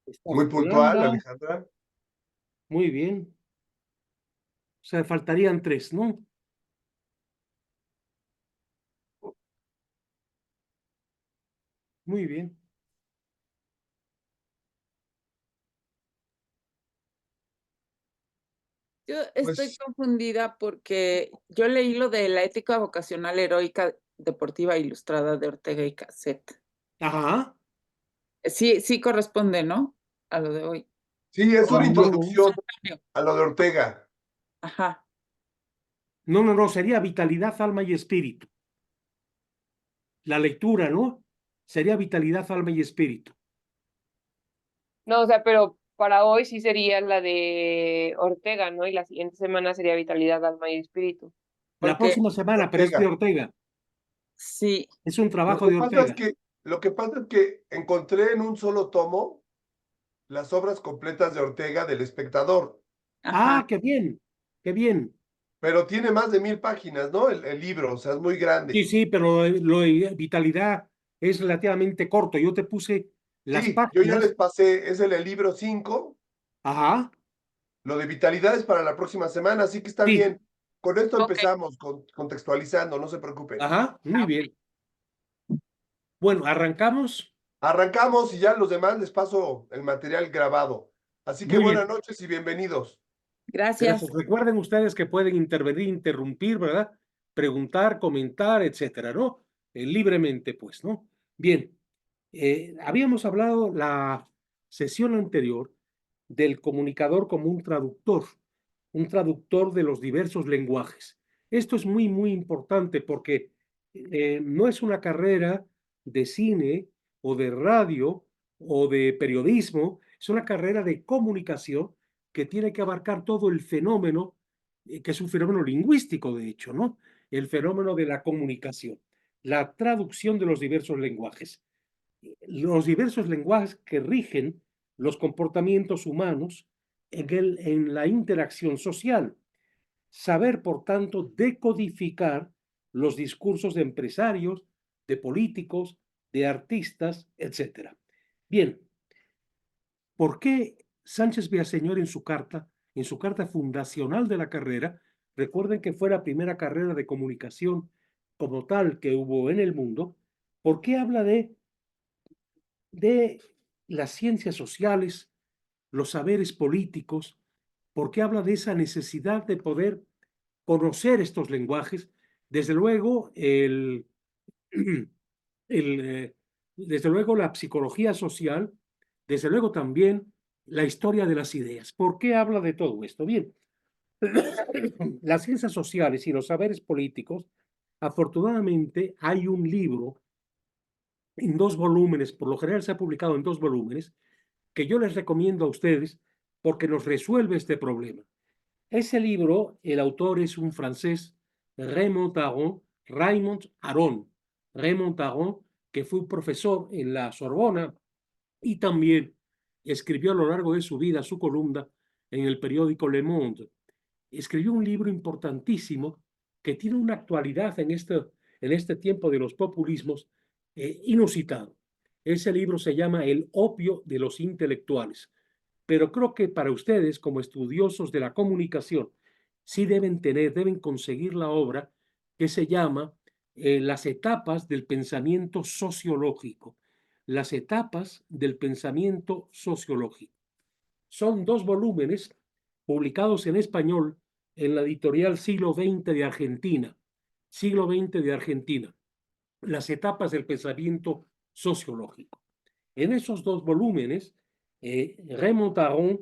Está Muy puntual, Fernanda. Alejandra. Muy bien. O sea, faltarían tres, ¿no? Muy bien. Yo estoy Pues confundida porque yo leí lo de la ética vocacional heroica deportiva ilustrada de Ortega y Gasset. Ajá. Sí, sí corresponde, ¿no? A lo de hoy. sí, es una No, introducción a lo de Ortega. Ajá. no, sería vitalidad, alma y espíritu. La lectura, ¿no? Sería vitalidad, alma y espíritu. No, o sea, pero para hoy sí sería la de Ortega, ¿no? Y la siguiente semana sería Vitalidad, Alma y Espíritu. La Porque próxima semana, pero es de Ortega. Ortega. sí, Es un Lo trabajo que de pasa es Ortega. que, lo que pasa es que encontré en un solo tomo las obras completas de Ortega del Espectador, Ah, ajá. qué bien, qué bien. pero tiene más de 1000 páginas, ¿no? El libro, o sea, es muy Sí, grande. sí, pero lo de vitalidad es relativamente corto. Yo te puse las Sí, yo ya les páginas. pasé, es el libro 5. Ajá. Lo de vitalidad es para la próxima semana, así que está Sí, bien. Con esto Ok. empezamos, contextualizando, no se preocupen. ajá, muy bien. Bueno, arrancamos. Arrancamos y ya los demás les paso el material grabado. Así que Muy buenas bien. noches y bienvenidos. Gracias. Gracias. Recuerden ustedes que pueden intervenir, interrumpir, ¿verdad? Preguntar, comentar, etcétera, ¿no? Libremente, pues, ¿no? Bien, habíamos hablado la sesión anterior del comunicador como un traductor de los diversos lenguajes. Esto es muy, muy importante porque no es una carrera de cine o de radio o de periodismo, es una carrera de comunicación que tiene que abarcar todo el fenómeno, que es un fenómeno lingüístico, de hecho, ¿no? El fenómeno de la comunicación, la traducción de los diversos lenguajes. Los diversos lenguajes que rigen los comportamientos humanos en la interacción social. Saber, por tanto, decodificar los discursos de empresarios, de políticos, de artistas, etcétera. Bien, ¿por qué Sánchez Villaseñor en su carta fundacional de la carrera, recuerden que fue la primera carrera de comunicación como tal que hubo en el mundo, ¿por qué habla de las ciencias sociales, los saberes políticos? ¿Por qué habla de esa necesidad de poder conocer estos lenguajes? Desde luego, el, desde luego la psicología social, desde luego también la historia de las ideas. ¿Por qué habla de todo esto? Bien, las ciencias sociales y los saberes políticos, afortunadamente hay un libro en 2 volúmenes, por lo general se ha publicado en 2 volúmenes, que yo les recomiendo a ustedes porque nos resuelve este problema. Ese libro, el autor es un francés, Raymond Aron. Raymond Aron, que fue un profesor en la Sorbona y también escribió a lo largo de su vida su columna en el periódico Le Monde. Escribió un libro importantísimo que tiene una actualidad en este tiempo de los populismos inusitado. Ese libro se llama El opio de los intelectuales, pero creo que para ustedes, como estudiosos de la comunicación, sí deben conseguir la obra que se llama Las etapas del pensamiento sociológico. Las etapas del pensamiento sociológico. Son 2 volúmenes publicados en español en la editorial Siglo XX de Argentina. Siglo XX de Argentina. Las etapas del pensamiento sociológico. En esos 2 volúmenes, Raymond Aron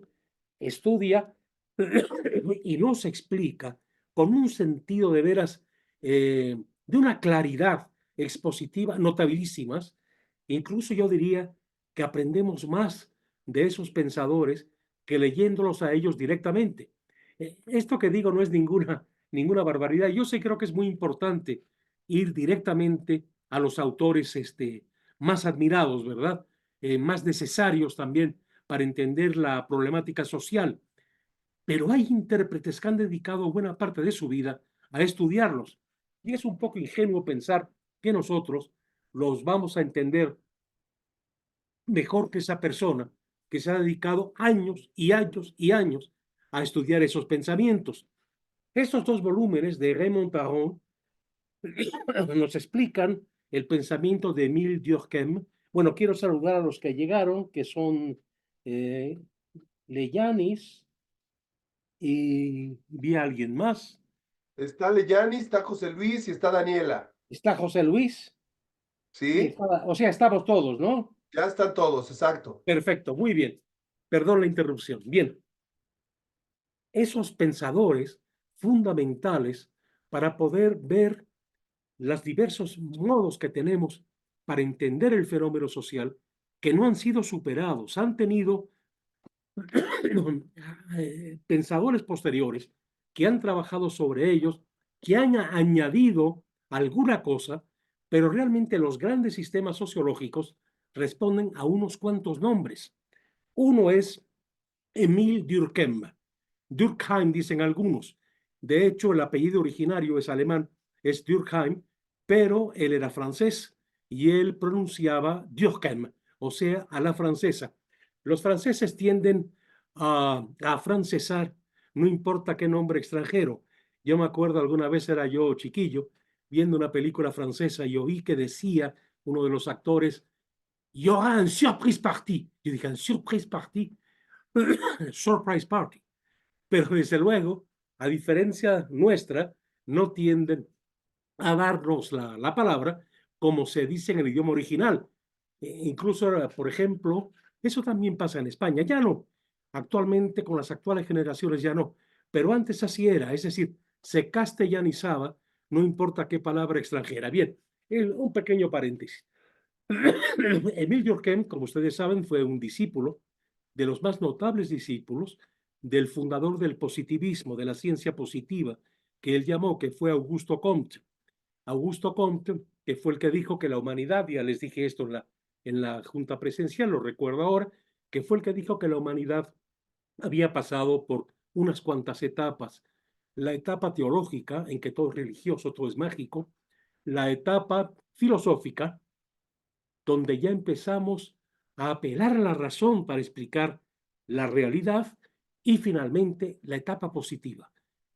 estudia y nos explica con un sentido de veras, de una claridad expositiva notabilísimas. Incluso yo diría que aprendemos más de esos pensadores que leyéndolos a ellos directamente. Esto que digo no es ninguna barbaridad. Yo sí creo que es muy importante ir directamente a los autores más admirados, ¿verdad? Más necesarios también para entender la problemática social. Pero hay intérpretes que han dedicado buena parte de su vida a estudiarlos. Y es un poco ingenuo pensar que nosotros los vamos a entender mejor que esa persona que que se ha dedicado años y años y años a estudiar esos pensamientos. Estos dos volúmenes de Raymond Aron nos explican el pensamiento de Émile Durkheim. Bueno, quiero saludar a los que llegaron, que son Leyanis y vi a alguien más. Está Leyanis, está José Luis y está Daniela. Está José Luis. ¿Sí? O sea, estamos todos, ¿no? Ya están todos, exacto. Perfecto, muy bien. Perdón la interrupción. Bien. Esos pensadores fundamentales para poder ver los diversos modos que tenemos para entender el fenómeno social que no han sido superados, han tenido pensadores posteriores que han trabajado sobre ellos, que han añadido alguna cosa, pero realmente los grandes sistemas sociológicos responden a unos cuantos nombres. Uno es Émile Durkheim. Durkheim dicen algunos. De hecho, el apellido originario es alemán, es Durkheim, pero él era francés y él pronunciaba Durkheim, o sea, a la francesa. Los franceses tienden a afrancesar, no importa qué nombre extranjero. Yo me acuerdo alguna vez era yo chiquillo viendo una película francesa y oí que decía uno de los actores, y aura un surprise party. Yo dije, un surprise party, surprise party. Pero desde luego, a diferencia nuestra, no tienden a darnos la palabra como se dice en el idioma original. Incluso, por ejemplo, eso también pasa en España. Ya no, actualmente con las actuales generaciones ya no, pero antes así era, es decir, se castellanizaba, no importa qué palabra extranjera. Bien, un pequeño paréntesis. Émile Durkheim, como ustedes saben, fue un discípulo de los más notables discípulos del fundador del positivismo, de la ciencia positiva, que él llamó, que fue Augusto Comte. Augusto Comte, que fue el que dijo que la humanidad, ya les dije esto en la junta presencial, lo recuerdo ahora, que fue el que dijo que la humanidad había pasado por unas cuantas etapas. La etapa teológica, en que todo es religioso, todo es mágico. La etapa filosófica, donde ya empezamos a apelar a la razón para explicar la realidad, y finalmente la etapa positiva.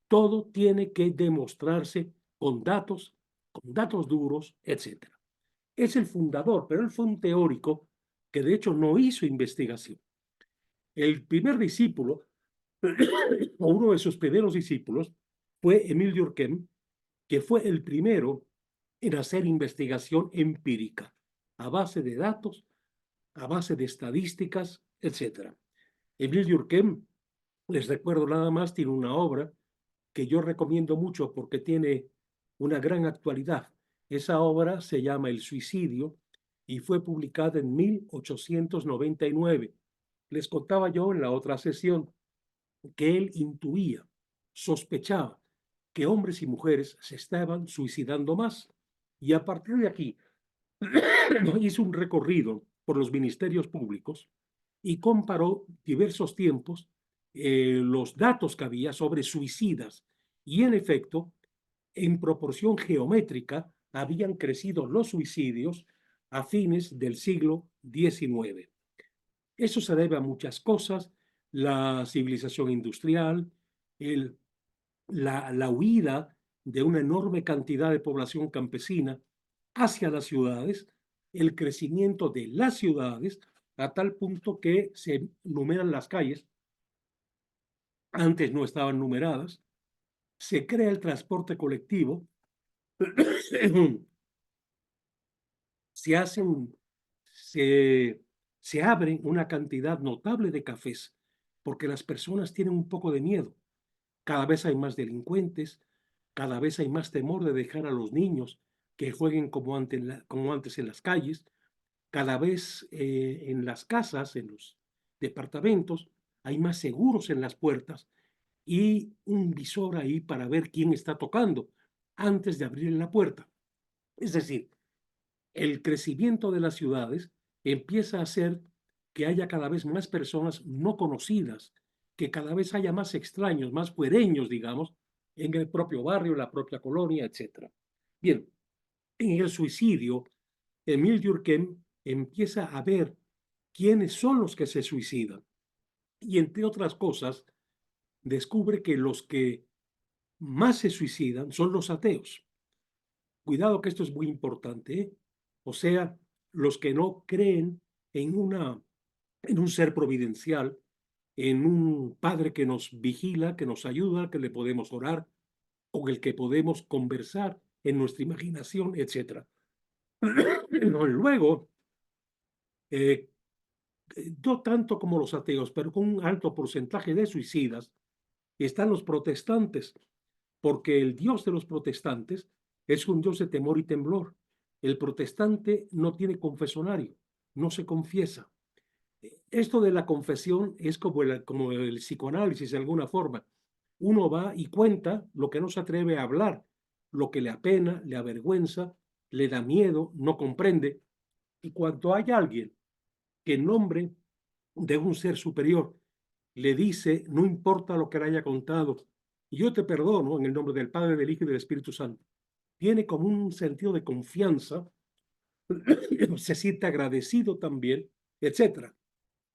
Todo tiene que demostrarse con datos duros, etc. Es el fundador, pero él fue un teórico que de hecho no hizo investigación. El primer discípulo, o uno de sus primeros discípulos, fue Émile Durkheim, que fue el primero en hacer investigación empírica, a base de datos, a base de estadísticas, etc. Émile Durkheim, les recuerdo nada más, tiene una obra que yo recomiendo mucho porque tiene una gran actualidad. Esa obra se llama El suicidio y fue publicada en 1899. Les contaba yo en la otra sesión que él intuía, sospechaba que hombres y mujeres se estaban suicidando más. Y a partir de aquí hizo un recorrido por los ministerios públicos y comparó diversos tiempos los datos que había sobre suicidas. Y en efecto, en proporción geométrica, habían crecido los suicidios a fines del siglo XIX. Eso se debe a muchas cosas, la civilización industrial, la huida de una enorme cantidad de población campesina hacia las ciudades, el crecimiento de las ciudades a tal punto que se numeran las calles, antes no estaban numeradas, se crea el transporte colectivo, se abren una cantidad notable de cafés porque las personas tienen un poco de miedo. Cada vez hay más delincuentes, cada vez hay más temor de dejar a los niños que jueguen como antes en las calles, cada vez en las casas, en los departamentos, hay más seguros en las puertas y un visor ahí para ver quién está tocando antes de abrir la puerta. Es decir, el crecimiento de las ciudades empieza a hacer que haya cada vez más personas no conocidas, que cada vez haya más extraños, más fuereños, digamos, en el propio barrio, la propia colonia, etc. Bien, en el suicidio, Émile Durkheim empieza a ver quiénes son los que se suicidan. Y entre otras cosas, descubre que los que más se suicidan son los ateos. Cuidado que esto es muy importante, ¿eh? O sea, los que no creen en un ser providencial, en un Padre que nos vigila, que nos ayuda, que le podemos orar, con el que podemos conversar en nuestra imaginación, etc. Luego, eh, no tanto como los ateos, pero con un alto porcentaje de suicidas, están los protestantes, porque el Dios de los protestantes es un Dios de temor y temblor. El protestante no tiene confesonario, no se confiesa. Esto de la confesión es como el psicoanálisis de alguna forma. Uno va y cuenta lo que no se atreve a hablar, lo que le apena, le avergüenza, le da miedo, no comprende. Y cuando hay alguien que en nombre de un ser superior le dice, no importa lo que le haya contado, yo te perdono en el nombre del Padre, del Hijo y del Espíritu Santo, tiene como un sentido de confianza, se siente agradecido también, etcétera.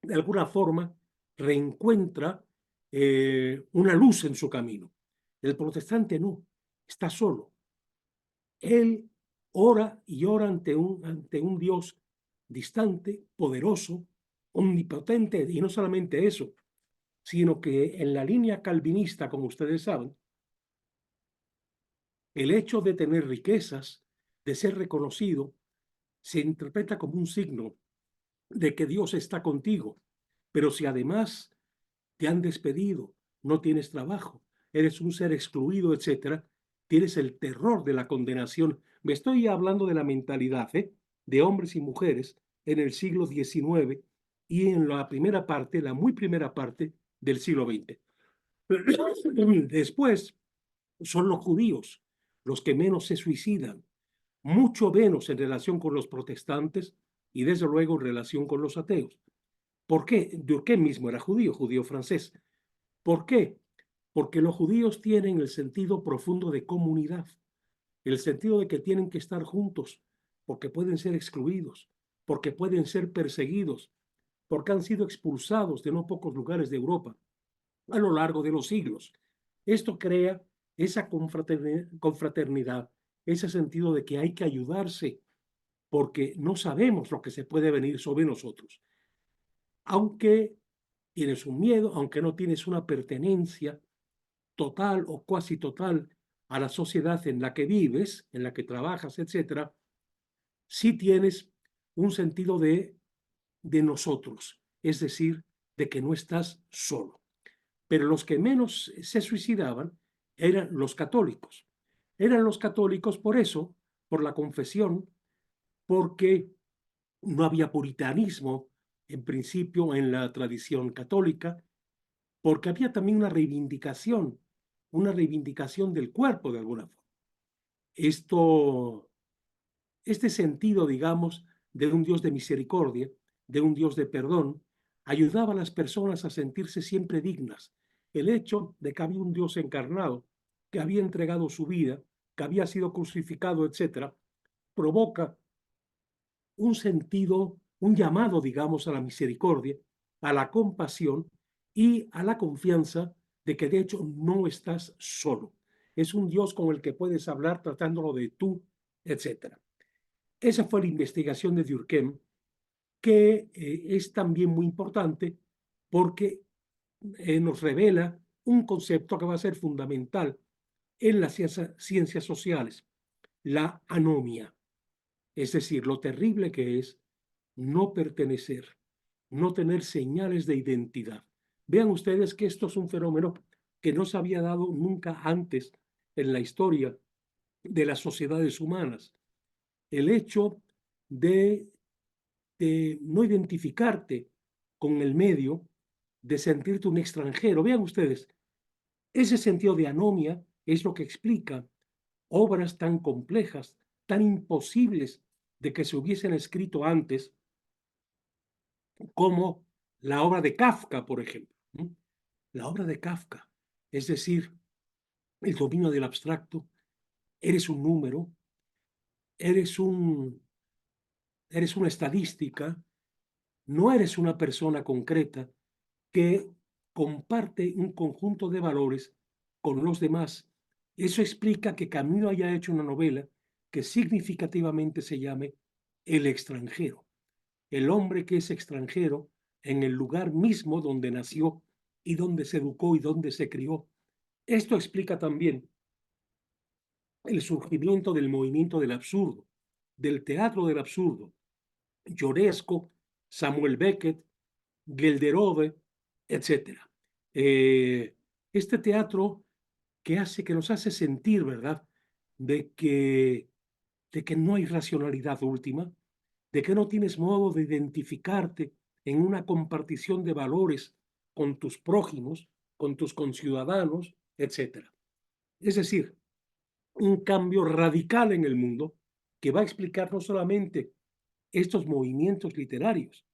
De alguna forma reencuentra una luz en su camino. El protestante no, está solo. Él ora y ora ante un Dios distante, poderoso, omnipotente, y no solamente eso, sino que en la línea calvinista, como ustedes saben, el hecho de tener riquezas, de ser reconocido, se interpreta como un signo de que Dios está contigo. Pero si además te han despedido, no tienes trabajo, eres un ser excluido, etcétera, tienes el terror de la condenación. Me estoy hablando de la mentalidad de hombres y mujeres en el siglo XIX y en la primera parte, la muy primera parte del siglo XX. Después son los judíos los que menos se suicidan, mucho menos en relación con los protestantes y desde luego en relación con los ateos. ¿Por qué? Durkheim mismo era judío francés. ¿Por qué? Porque los judíos tienen el sentido profundo de comunidad, el sentido de que tienen que estar juntos, porque pueden ser excluidos, porque pueden ser perseguidos, porque han sido expulsados de no pocos lugares de Europa a lo largo de los siglos. Esto crea esa confraternidad, ese sentido de que hay que ayudarse, porque no sabemos lo que se puede venir sobre nosotros. Aunque tienes un miedo, aunque no tienes una pertenencia total o cuasi total a la sociedad en la que vives, en la que trabajas, etcétera, sí tienes un sentido de nosotros, es decir, de que no estás solo. Pero los que menos se suicidaban eran los católicos. Eran los católicos por eso, por la confesión, porque no había puritanismo en principio en la tradición católica, porque había también una reivindicación del cuerpo de alguna forma. Este sentido, digamos, de un Dios de misericordia, de un Dios de perdón, ayudaba a las personas a sentirse siempre dignas. El hecho de que había un Dios encarnado, que había entregado su vida, que había sido crucificado, etcétera, provoca un sentido, un llamado, digamos, a la misericordia, a la compasión y a la confianza de que de hecho no estás solo. Es un Dios con el que puedes hablar tratándolo de tú, etcétera. Esa fue la investigación de Durkheim, que es también muy importante porque nos revela un concepto que va a ser fundamental en las ciencias sociales, la anomia, es decir, lo terrible que es no pertenecer, no tener señales de identidad. Vean ustedes que esto es un fenómeno que no se había dado nunca antes en la historia de las sociedades humanas. El hecho de no identificarte con el medio, de sentirte un extranjero. Vean ustedes, ese sentido de anomia es lo que explica obras tan complejas, tan imposibles de que se hubiesen escrito antes, como la obra de Kafka, por ejemplo. La obra de Kafka, es decir, el dominio del abstracto, eres un número, eres una estadística, No eres una persona concreta que comparte un conjunto de valores con los demás. Eso explica que Camus haya hecho una novela que significativamente se llame El extranjero, el hombre que es extranjero en el lugar mismo donde nació y donde se educó y donde se crió. Esto explica también el surgimiento del movimiento del absurdo, del teatro del absurdo. Ionesco, Samuel Beckett, Gelderode, etcétera. Este teatro que nos hace sentir, ¿verdad?, de que no hay racionalidad última, de que no tienes modo de identificarte en una compartición de valores con tus prójimos, con tus conciudadanos, etcétera. Es decir, un cambio radical en el mundo que va a explicar no solamente estos movimientos literarios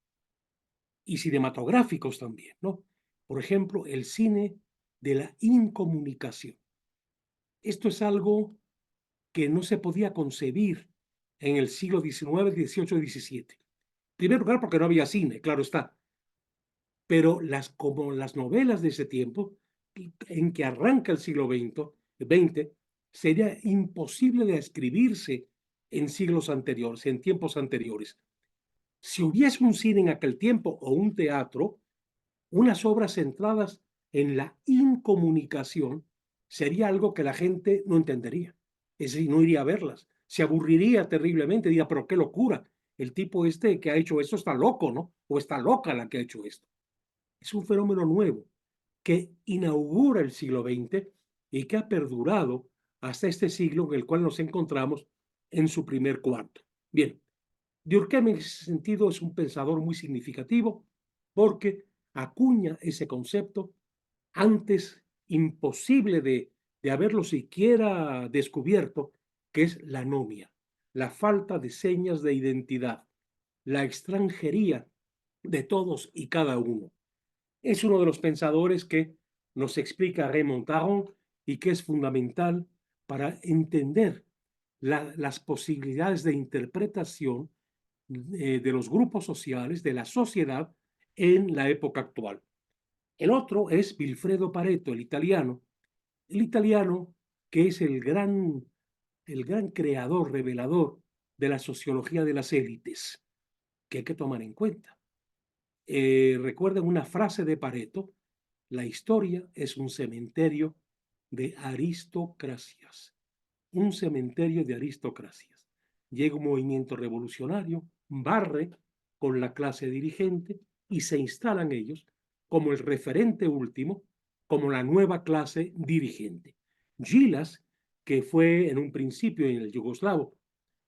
y cinematográficos también, ¿no? Por ejemplo, el cine de la incomunicación. Esto es algo que no se podía concebir en el siglo XIX, XVIII, XVII. En primer lugar, porque no había cine, claro está. Pero como las novelas de ese tiempo, en que arranca el siglo XX, sería imposible de escribirse en siglos anteriores, en tiempos anteriores. Si hubiese un cine en aquel tiempo o un teatro, unas obras centradas en la incomunicación sería algo que la gente no entendería. Es decir, no iría a verlas. Se aburriría terriblemente, diría, pero qué locura. El tipo este que ha hecho esto está loco, ¿no? O está loca la que ha hecho esto. Es un fenómeno nuevo que inaugura el siglo XX y que ha perdurado hasta este siglo en el cual nos encontramos en su primer cuarto. Bien, Durkheim en ese sentido es un pensador muy significativo porque acuña ese concepto antes imposible de haberlo siquiera descubierto, que es la anomia, la falta de señas de identidad, la extranjería de todos y cada uno. Es uno de los pensadores que nos explica Raymond Aron y que es fundamental para entender las posibilidades de interpretación de los grupos sociales, de la sociedad en la época actual. El otro es Vilfredo Pareto, el italiano que es el gran creador, revelador de la sociología de las élites, que hay que tomar en cuenta. Recuerden una frase de Pareto: la historia es un cementerio de aristocracias. Un cementerio de aristocracias. Llega un movimiento revolucionario, barre con la clase dirigente y se instalan ellos como el referente último, como la nueva clase dirigente. Gilas, que fue en un principio en el yugoslavo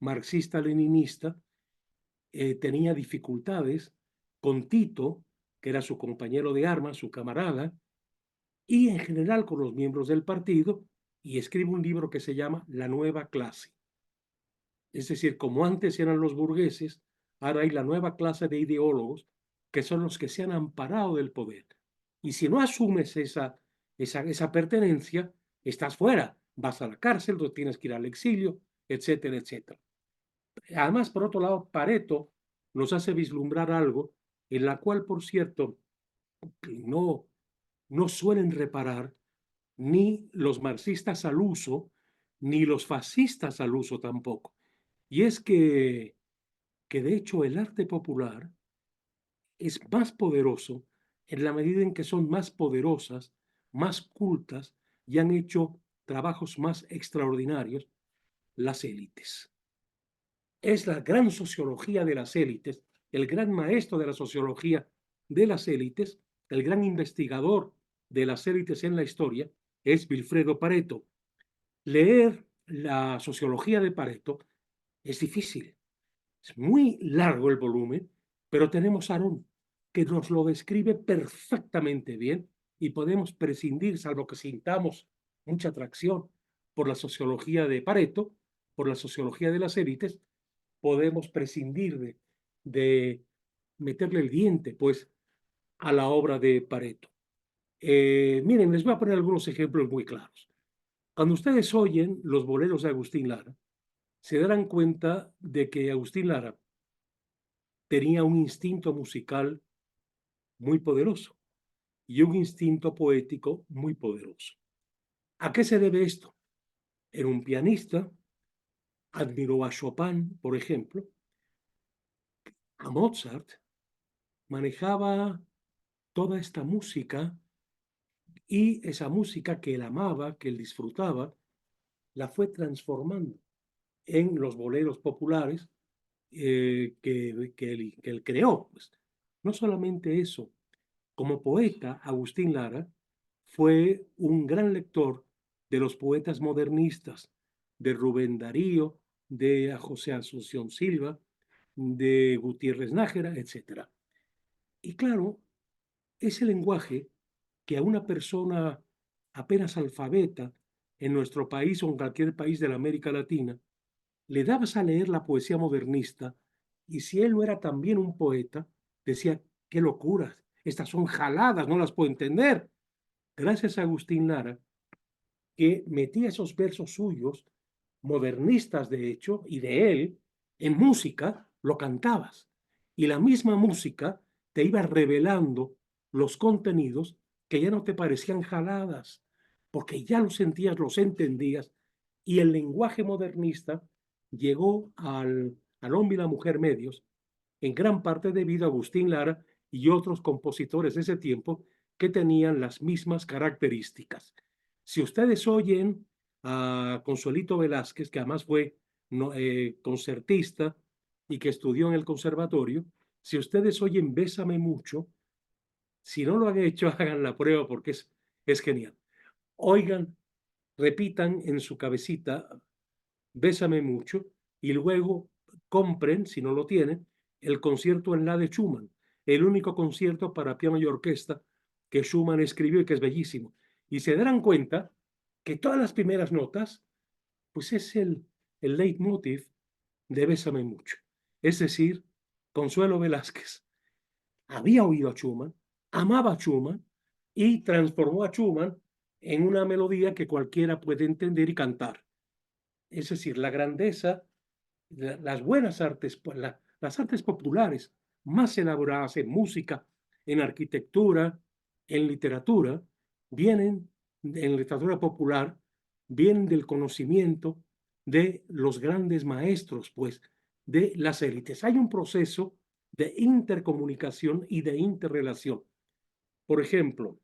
marxista-leninista, tenía dificultades con Tito, que era su compañero de armas, su camarada, y en general con los miembros del partido, y escribe un libro que se llama La Nueva Clase. Es decir, como antes eran los burgueses, ahora hay la nueva clase de ideólogos que son los que se han amparado del poder. Y si no asumes esa pertenencia, estás fuera, vas a la cárcel, tú tienes que ir al exilio, etcétera, etcétera. Además, por otro lado, Pareto nos hace vislumbrar algo en la cual, por cierto, no suelen reparar ni los marxistas al uso, ni los fascistas al uso tampoco. Y es que de hecho el arte popular es más poderoso en la medida en que son más poderosas, más cultas y han hecho trabajos más extraordinarios las élites. Es la gran sociología de las élites, el gran maestro de la sociología de las élites, el gran investigador de las élites en la historia, es Vilfredo Pareto. Leer la sociología de Pareto es difícil. Es muy largo el volumen, pero tenemos a Aron, que nos lo describe perfectamente bien y podemos prescindir, salvo que sintamos mucha atracción por la sociología de Pareto, por la sociología de las élites, podemos prescindir de meterle el diente, pues, a la obra de Pareto. Miren, les voy a poner algunos ejemplos muy claros. Cuando ustedes oyen los boleros de Agustín Lara, se darán cuenta de que Agustín Lara tenía un instinto musical muy poderoso y un instinto poético muy poderoso. ¿A qué se debe esto? Era un pianista, admiró a Chopin, por ejemplo, a Mozart, manejaba toda esta música y esa música que él amaba, que él disfrutaba, la fue transformando en los boleros populares que él creó. Pues. No solamente eso, como poeta, Agustín Lara fue un gran lector de los poetas modernistas, de Rubén Darío, de José Asunción Silva, de Gutiérrez Nájera, etc. Y claro, ese lenguaje que a una persona apenas alfabeta en nuestro país o en cualquier país de la América Latina, le dabas a leer la poesía modernista y si él no era también un poeta, decía, qué locuras, estas son jaladas, no las puedo entender. Gracias a Agustín Lara, que metía esos versos suyos, modernistas de hecho, y de él, en música, lo cantabas. Y la misma música te iba revelando los contenidos que ya no te parecían jaladas, porque ya los sentías, los entendías, y el lenguaje modernista llegó al hombre y la mujer medios, en gran parte debido a Agustín Lara y otros compositores de ese tiempo que tenían las mismas características. Si ustedes oyen a Consuelito Velázquez, que además fue concertista y que estudió en el conservatorio, si ustedes oyen Bésame mucho, si no lo han hecho, hagan la prueba porque es genial. Oigan, repitan en su cabecita Bésame mucho y luego compren, si no lo tienen, el concierto en la de Schumann, el único concierto para piano y orquesta que Schumann escribió y que es bellísimo. Y se darán cuenta que todas las primeras notas, pues es el leitmotiv de Bésame mucho. Es decir, Consuelo Velázquez había oído a Schumann, amaba a Schumann y transformó a Schumann en una melodía que cualquiera puede entender y cantar. Es decir, la grandeza, las buenas artes, las artes populares más elaboradas en música, en arquitectura, en literatura, vienen, en literatura popular, vienen del conocimiento de los grandes maestros, pues, de las élites. Hay un proceso de intercomunicación y de interrelación. Por ejemplo,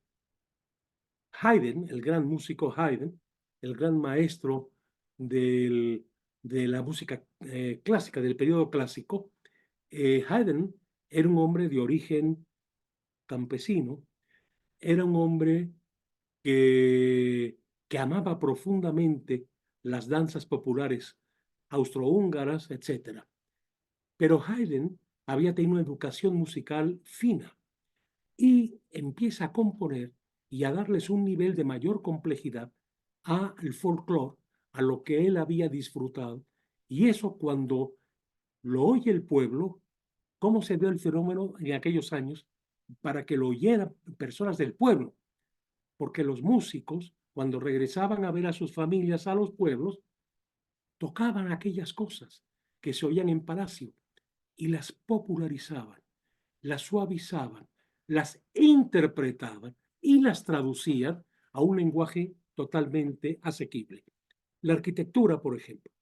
Haydn, el gran músico Haydn, el gran maestro de la música clásica, del periodo clásico, Haydn era un hombre de origen campesino, era un hombre que amaba profundamente las danzas populares austrohúngaras, etc. Pero Haydn había tenido una educación musical fina y empieza a componer y a darles un nivel de mayor complejidad al folclore, a lo que él había disfrutado. Y eso cuando lo oye el pueblo, ¿cómo se dio el fenómeno en aquellos años? Para que lo oyeran personas del pueblo, porque los músicos, cuando regresaban a ver a sus familias a los pueblos, tocaban aquellas cosas que se oían en palacio y las popularizaban, las suavizaban, las interpretaban y las traducían a un lenguaje totalmente asequible. La arquitectura, por ejemplo.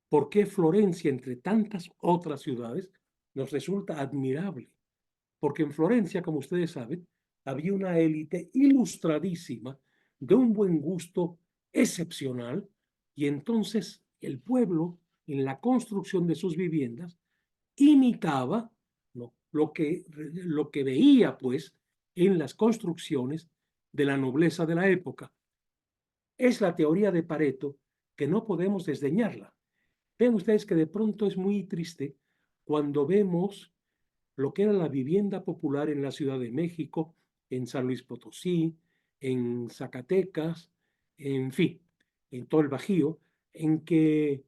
¿Por qué Florencia, entre tantas otras ciudades, nos resulta admirable? Porque en Florencia, como ustedes saben, había una élite ilustradísima, de un buen gusto excepcional, y entonces el pueblo, en la construcción de sus viviendas, imitaba lo que veía, pues, en las construcciones de la nobleza de la época. Es la teoría de Pareto que no podemos desdeñarla. Ven ustedes que de pronto es muy triste cuando vemos lo que era la vivienda popular en la Ciudad de México, en San Luis Potosí, en Zacatecas, en fin, en todo el Bajío, en que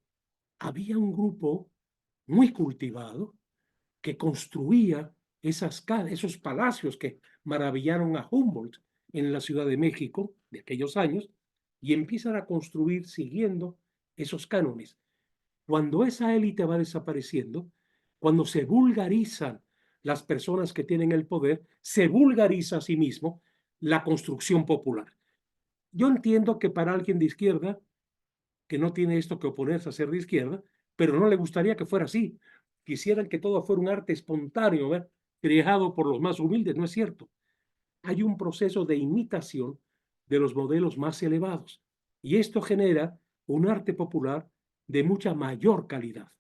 había un grupo muy cultivado que construía esos palacios que maravillaron a Humboldt en la Ciudad de México de aquellos años y empiezan a construir siguiendo esos cánones. Cuando esa élite va desapareciendo, Cuando se vulgarizan las personas que tienen el poder, se vulgariza a sí mismo la construcción popular. Yo entiendo que para alguien de izquierda, que no tiene esto que oponerse a ser de izquierda, pero no le gustaría que fuera así. Quisieran que todo fuera un arte espontáneo, ¿ver? Creado por los más humildes, no es cierto. Hay un proceso de imitación de los modelos más elevados y esto genera un arte popular de mucha mayor calidad,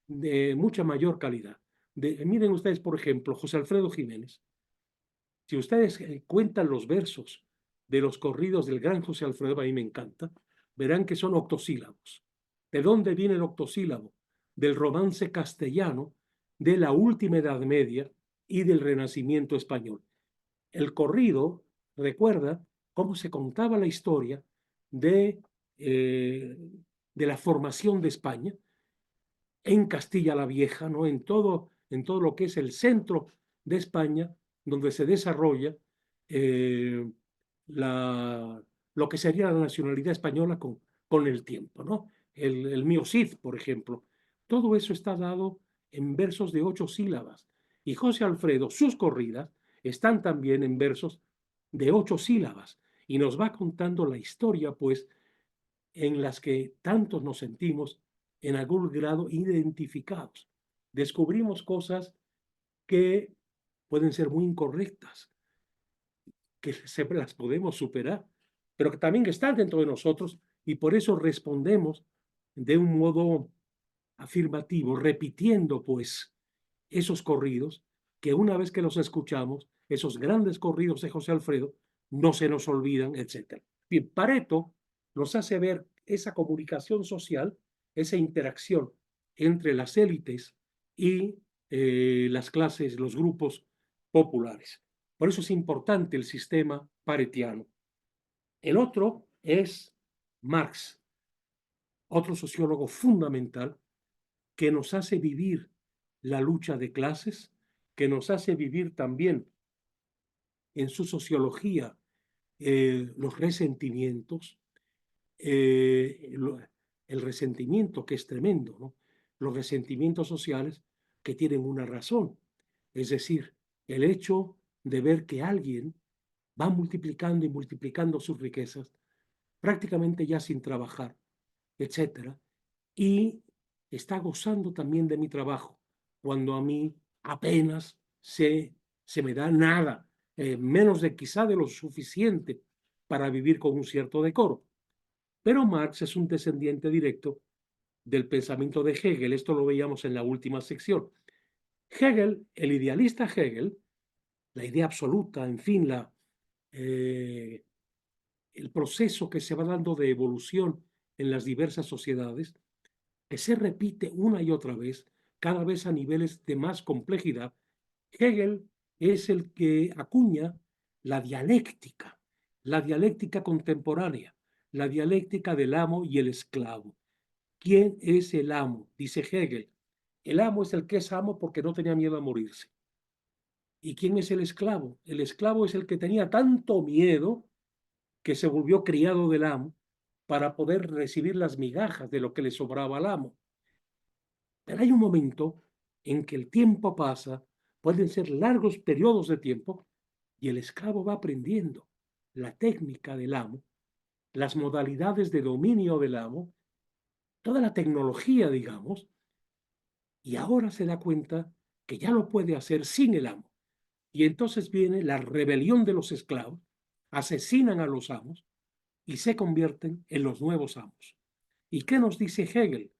de mucha mayor calidad. Miren ustedes, por ejemplo, José Alfredo Jiménez. Si ustedes cuentan los versos de los corridos del gran José Alfredo, a mí me encanta, verán que son octosílabos. ¿De dónde viene el octosílabo? Del romance castellano, de la última Edad Media y del Renacimiento español. El corrido recuerda cómo se contaba la historia de, de la formación de España en Castilla la Vieja, ¿no? En todo lo que es el centro de España, donde se desarrolla eh, lo que sería la nacionalidad española con el tiempo, ¿no? El Mío Cid, por ejemplo. Todo eso está dado en versos de 8 sílabas. Y José Alfredo, sus corridas, están también en versos de 8 sílabas. Y nos va contando la historia, pues, en las que tantos nos sentimos en algún grado identificados. Descubrimos cosas que pueden ser muy incorrectas, que siempre las podemos superar, pero que también están dentro de nosotros y por eso respondemos de un modo afirmativo, repitiendo pues esos corridos que una vez que los escuchamos, esos grandes corridos de José Alfredo, no se nos olvidan, etc. Bien, Pareto nos hace ver esa comunicación social, esa interacción entre las élites y las clases, los grupos populares. Por eso es importante el sistema paretiano. El otro es Marx, otro sociólogo fundamental que nos hace vivir la lucha de clases, que nos hace vivir también en su sociología los resentimientos, el resentimiento que es tremendo, ¿no? Los resentimientos sociales que tienen una razón, es decir, el hecho de ver que alguien va multiplicando y multiplicando sus riquezas, prácticamente ya sin trabajar, etcétera, y está gozando también de mi trabajo, cuando a mí apenas se me da nada, menos de quizá de lo suficiente para vivir con un cierto decoro. Pero Marx es un descendiente directo del pensamiento de Hegel, esto lo veíamos en la última sección. Hegel, el idealista Hegel, la idea absoluta, en fin, el proceso que se va dando de evolución en las diversas sociedades, que se repite una y otra vez, cada vez a niveles de más complejidad. Hegel es el que acuña la dialéctica contemporánea, la dialéctica del amo y el esclavo. ¿Quién es el amo? Dice Hegel. El amo es el que es amo porque no tenía miedo a morirse. ¿Y quién es el esclavo? El esclavo es el que tenía tanto miedo que se volvió criado del amo para poder recibir las migajas de lo que le sobraba al amo. Pero hay un momento en que el tiempo pasa, pueden ser largos periodos de tiempo, y el esclavo va aprendiendo la técnica del amo, las modalidades de dominio del amo, toda la tecnología, digamos, y ahora se da cuenta que ya lo puede hacer sin el amo. Y entonces viene la rebelión de los esclavos, asesinan a los amos y se convierten en los nuevos amos. ¿Y qué nos dice Hegel?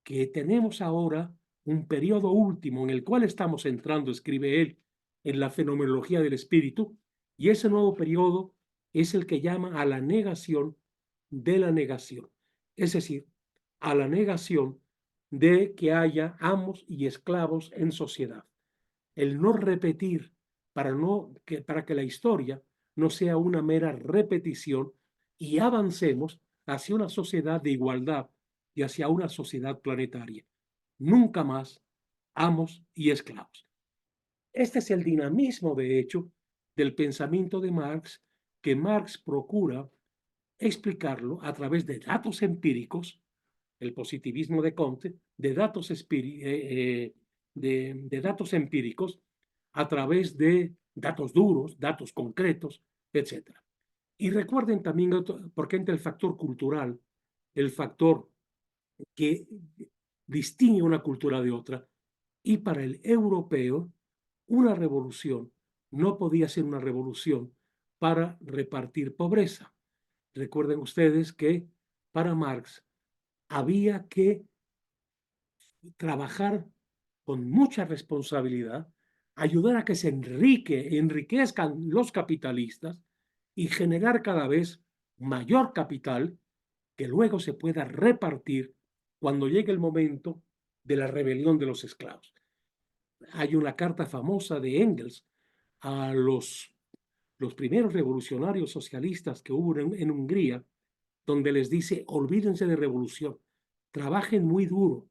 Que tenemos ahora un periodo último en el cual estamos entrando, escribe él, en la fenomenología del espíritu, y ese nuevo periodo es el que llama a la negación de la negación, es decir, a la negación de que haya amos y esclavos en sociedad. El no repetir para que la historia no sea una mera repetición y avancemos hacia una sociedad de igualdad y hacia una sociedad planetaria. Nunca más amos y esclavos. Este es el dinamismo, de hecho, del pensamiento de Marx, que Marx procura explicarlo a través de datos empíricos, el positivismo de Comte, de de datos empíricos a través de datos duros, datos concretos, etc. Y recuerden también, porque entra el factor cultural, el factor que distingue una cultura de otra. Y para el europeo, una revolución no podía ser una revolución para repartir pobreza. Recuerden ustedes que para Marx había que trabajar con mucha responsabilidad, ayudar a que se enriquezcan los capitalistas y generar cada vez mayor capital que luego se pueda repartir cuando llegue el momento de la rebelión de los esclavos. Hay una carta famosa de Engels a los primeros revolucionarios socialistas que hubo en Hungría, donde les dice, olvídense de revolución, trabajen muy duro,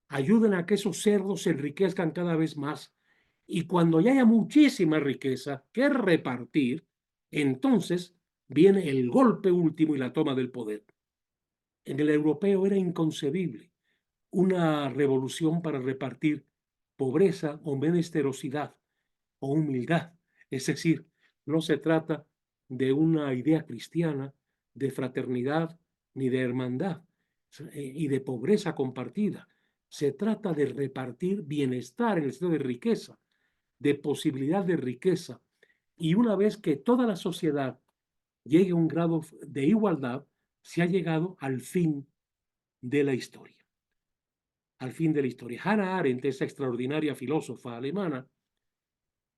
ayuden a que esos cerdos se enriquezcan cada vez más, y cuando ya haya muchísima riqueza que repartir, entonces viene el golpe último y la toma del poder. En el europeo era inconcebible una revolución para repartir pobreza o menesterosidad o humildad. Es decir, no se trata de una idea cristiana de fraternidad ni de hermandad y de pobreza compartida. Se trata de repartir bienestar en el sentido de riqueza, de posibilidad de riqueza. Y una vez que toda la sociedad llegue a un grado de igualdad, se ha llegado al fin de la historia. Al fin de la historia. Hannah Arendt, esa extraordinaria filósofa alemana,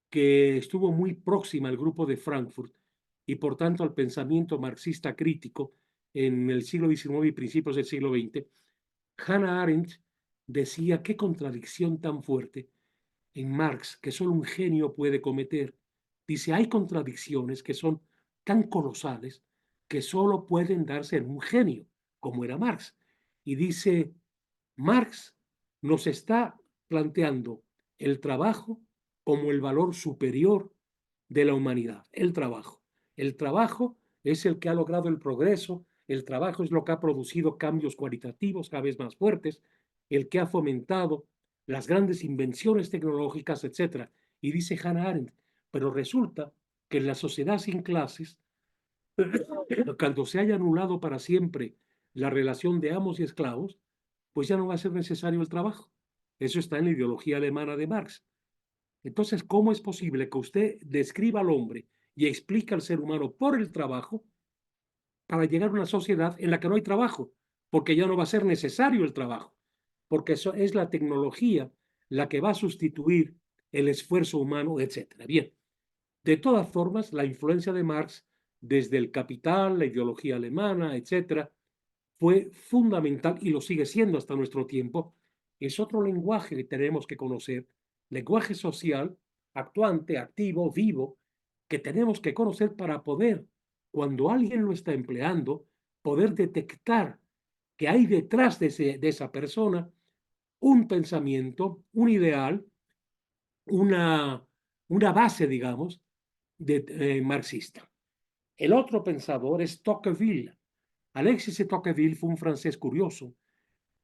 que estuvo muy próxima al grupo de Frankfurt y por tanto al pensamiento marxista crítico en el siglo XIX y principios del siglo XX, Hannah Arendt decía qué contradicción tan fuerte en Marx que solo un genio puede cometer. Dice, hay contradicciones que son tan colosales que solo pueden darse en un genio, como era Marx. Y dice, Marx nos está planteando el trabajo como el valor superior de la humanidad, el trabajo. El trabajo es el que ha logrado el progreso, el trabajo es lo que ha producido cambios cualitativos cada vez más fuertes, el que ha fomentado las grandes invenciones tecnológicas, etc. Y dice Hannah Arendt, pero resulta que en la sociedad sin clases, cuando se haya anulado para siempre la relación de amos y esclavos, pues ya no va a ser necesario el trabajo. Eso está en la ideología alemana de Marx. Entonces, ¿cómo es posible que usted describa al hombre y explique al ser humano por el trabajo para llegar a una sociedad en la que no hay trabajo? Porque ya no va a ser necesario el trabajo, porque eso es la tecnología la que va a sustituir el esfuerzo humano, etc. Bien, de todas formas, la influencia de Marx desde el Capital, la ideología alemana, etc., fue fundamental y lo sigue siendo hasta nuestro tiempo. Es otro lenguaje que tenemos que conocer, lenguaje social, actuante, activo, vivo, que tenemos que conocer para poder, cuando alguien lo está empleando, poder detectar que hay detrás de esa persona un pensamiento, un ideal, una base, digamos, marxista. El otro pensador es Tocqueville. Alexis de Tocqueville fue un francés curioso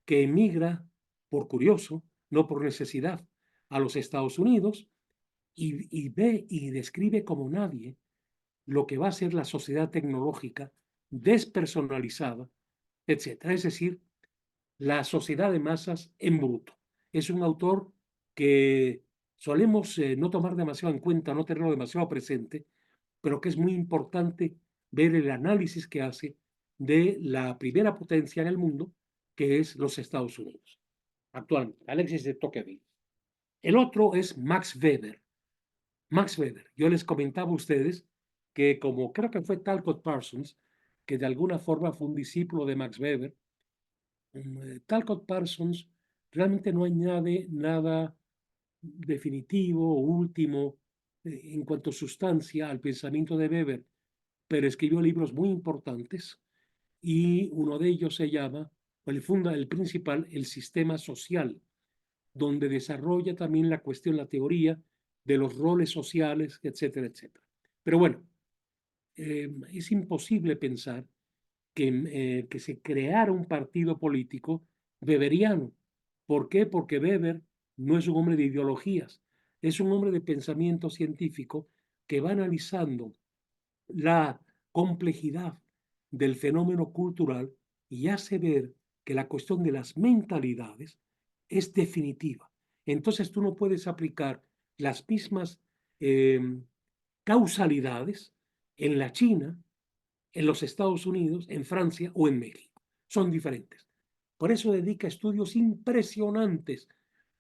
que emigra por curioso, no por necesidad, a los Estados Unidos y ve y describe como nadie lo que va a ser la sociedad tecnológica despersonalizada, etc. Es decir, la sociedad de masas en bruto. Es un autor que solemos no tomar demasiado en cuenta, no tenerlo demasiado presente, pero que es muy importante ver el análisis que hace de la primera potencia en el mundo, que es los Estados Unidos, actualmente, Alexis de Tocqueville. El otro es Max Weber. Max Weber, yo les comentaba a ustedes que como creo que fue Talcott Parsons, que de alguna forma fue un discípulo de Max Weber, Talcott Parsons realmente no añade nada definitivo o último en cuanto a sustancia al pensamiento de Weber, pero escribió libros muy importantes y uno de ellos se llama, el principal, El sistema social, donde desarrolla también la cuestión, la teoría de los roles sociales, etcétera, etcétera. Pero bueno, es imposible pensar que se creara un partido político weberiano. ¿Por qué? Porque Weber no es un hombre de ideologías, es un hombre de pensamiento científico que va analizando la complejidad del fenómeno cultural y hace ver que la cuestión de las mentalidades es definitiva. Entonces tú no puedes aplicar las mismas causalidades en la China, en los Estados Unidos, en Francia o en México. Son diferentes. Por eso dedica estudios impresionantes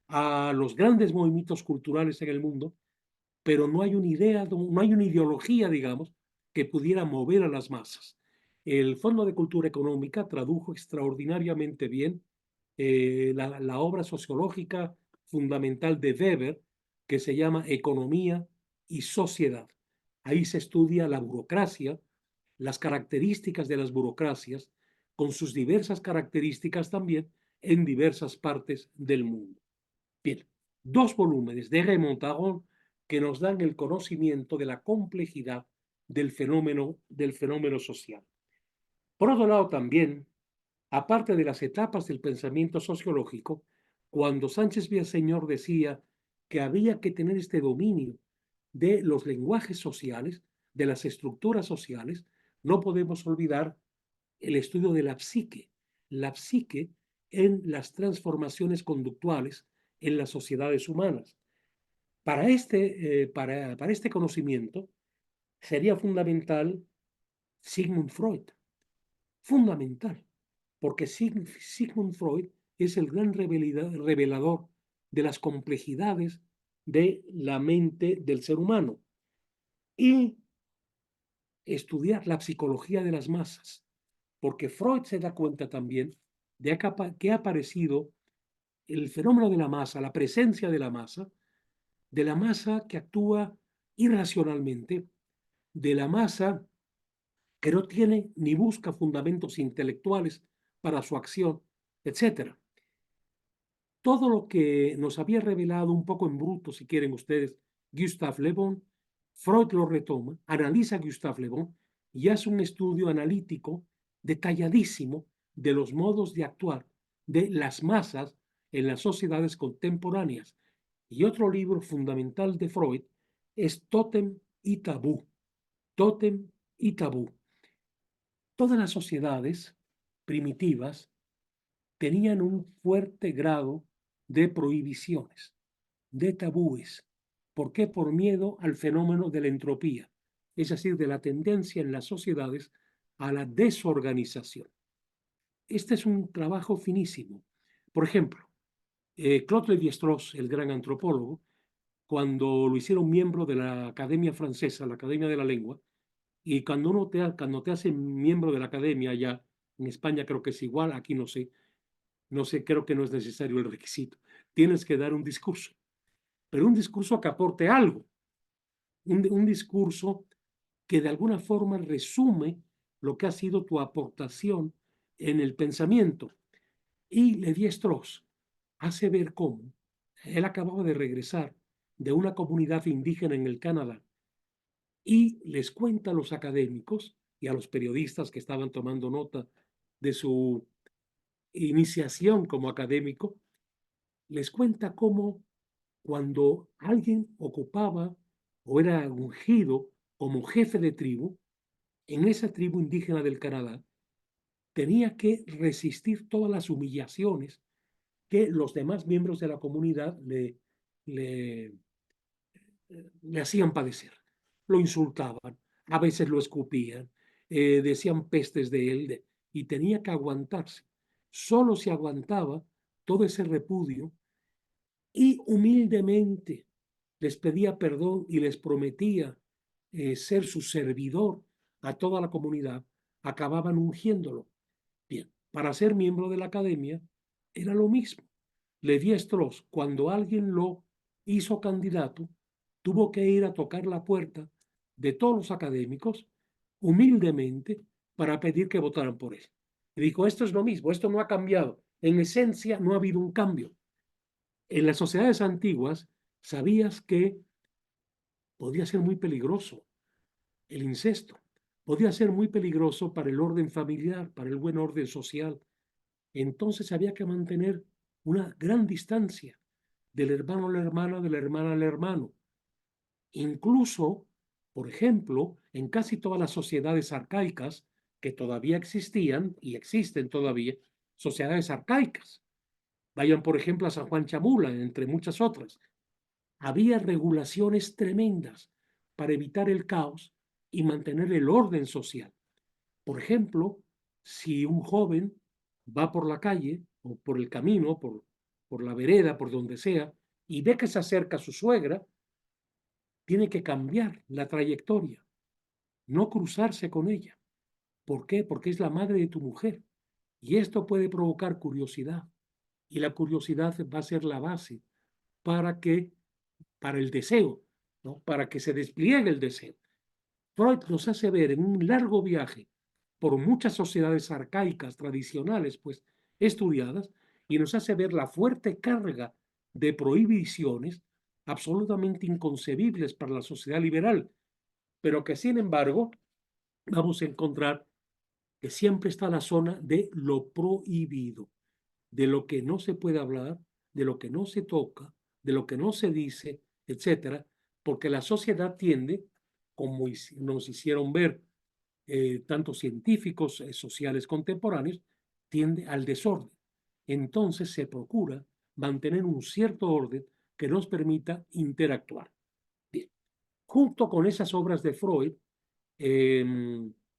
a los grandes movimientos culturales en el mundo, pero no hay una idea, no hay una ideología, digamos, que pudiera mover a las masas. El Fondo de Cultura Económica tradujo extraordinariamente bien la obra sociológica fundamental de Weber, que se llama Economía y Sociedad. Ahí se estudia la burocracia, las características de las burocracias, con sus diversas características también en diversas partes del mundo. Bien, 2 volúmenes de Raymond Aron que nos dan el conocimiento de la complejidad del fenómeno social. Por otro lado, también, aparte de las etapas del pensamiento sociológico, cuando Sánchez Villaseñor decía que había que tener este dominio de los lenguajes sociales, de las estructuras sociales, no podemos olvidar el estudio de la psique en las transformaciones conductuales en las sociedades humanas. Para este conocimiento sería fundamental Sigmund Freud, fundamental, porque Sigmund Freud es el gran revelador de las complejidades de la mente del ser humano. Y estudiar la psicología de las masas, porque Freud se da cuenta también de que ha aparecido el fenómeno de la masa, la presencia de la masa que actúa irracionalmente, de la masa que no tiene ni busca fundamentos intelectuales para su acción, etc. Todo lo que nos había revelado un poco en bruto, si quieren ustedes, Gustave Le Bon, Freud lo retoma, analiza Gustave Le Bon y hace un estudio analítico detalladísimo de los modos de actuar de las masas en las sociedades contemporáneas. Y otro libro fundamental de Freud es Tótem y Tabú. Tótem y Tabú. Todas las sociedades primitivas tenían un fuerte grado de prohibiciones, de tabúes. ¿Por qué? Por miedo al fenómeno de la entropía, es decir, de la tendencia en las sociedades a la desorganización. Este es un trabajo finísimo. Por ejemplo, Claude Lévi-Strauss, el gran antropólogo, cuando lo hicieron miembro de la Academia Francesa, la Academia de la Lengua, y cuando te hacen miembro de la Academia, ya en España creo que es igual, aquí no sé, creo que no es necesario el requisito. Tienes que dar un discurso, pero un discurso que aporte algo, un discurso que de alguna forma resume lo que ha sido tu aportación en el pensamiento. Y Lévi-Strauss hace ver cómo él acababa de regresar de una comunidad indígena en el Canadá y les cuenta a los académicos y a los periodistas que estaban tomando nota de su iniciación como académico, les cuenta cómo cuando alguien ocupaba o era ungido como jefe de tribu, en esa tribu indígena del Canadá, tenía que resistir todas las humillaciones que los demás miembros de la comunidad le hacían padecer. Lo insultaban, a veces lo escupían, decían pestes de él y tenía que aguantarse. Solo se aguantaba todo ese repudio y humildemente les pedía perdón y les prometía ser su servidor a toda la comunidad, acababan ungiéndolo. Bien, para ser miembro de la academia era lo mismo. Lévi-Strauss, cuando alguien lo hizo candidato, tuvo que ir a tocar la puerta de todos los académicos humildemente para pedir que votaran por él. Y dijo, esto es lo mismo, esto no ha cambiado. En esencia no ha habido un cambio. En las sociedades antiguas sabías que podía ser muy peligroso el incesto, podía ser muy peligroso para el orden familiar, para el buen orden social. Entonces había que mantener una gran distancia. del hermano a la hermana, de la hermana al hermano. Incluso, por ejemplo, en casi todas las sociedades arcaicas que todavía existían y existen todavía, sociedades arcaicas. Vayan, por ejemplo, a San Juan Chamula, entre muchas otras. Había regulaciones tremendas para evitar el caos y mantener el orden social. Por ejemplo, si un joven va por la calle o por el camino, por la vereda, por donde sea, y ve que se acerca su suegra, tiene que cambiar la trayectoria, no cruzarse con ella. ¿Por qué? Porque es la madre de tu mujer. Y esto puede provocar curiosidad. Y la curiosidad va a ser la base para que, para el deseo, ¿no? Para que se despliegue el deseo. Freud nos hace ver en un largo viaje por muchas sociedades arcaicas, tradicionales, pues estudiadas, y nos hace ver la fuerte carga de prohibiciones absolutamente inconcebibles para la sociedad liberal, pero que sin embargo vamos a encontrar que siempre está la zona de lo prohibido, de lo que no se puede hablar, de lo que no se toca, de lo que no se dice, etcétera, porque la sociedad tiende, como nos hicieron ver tanto científicos sociales contemporáneos, tiende al desorden. Entonces se procura mantener un cierto orden que nos permita interactuar. Bien. Junto con esas obras de Freud,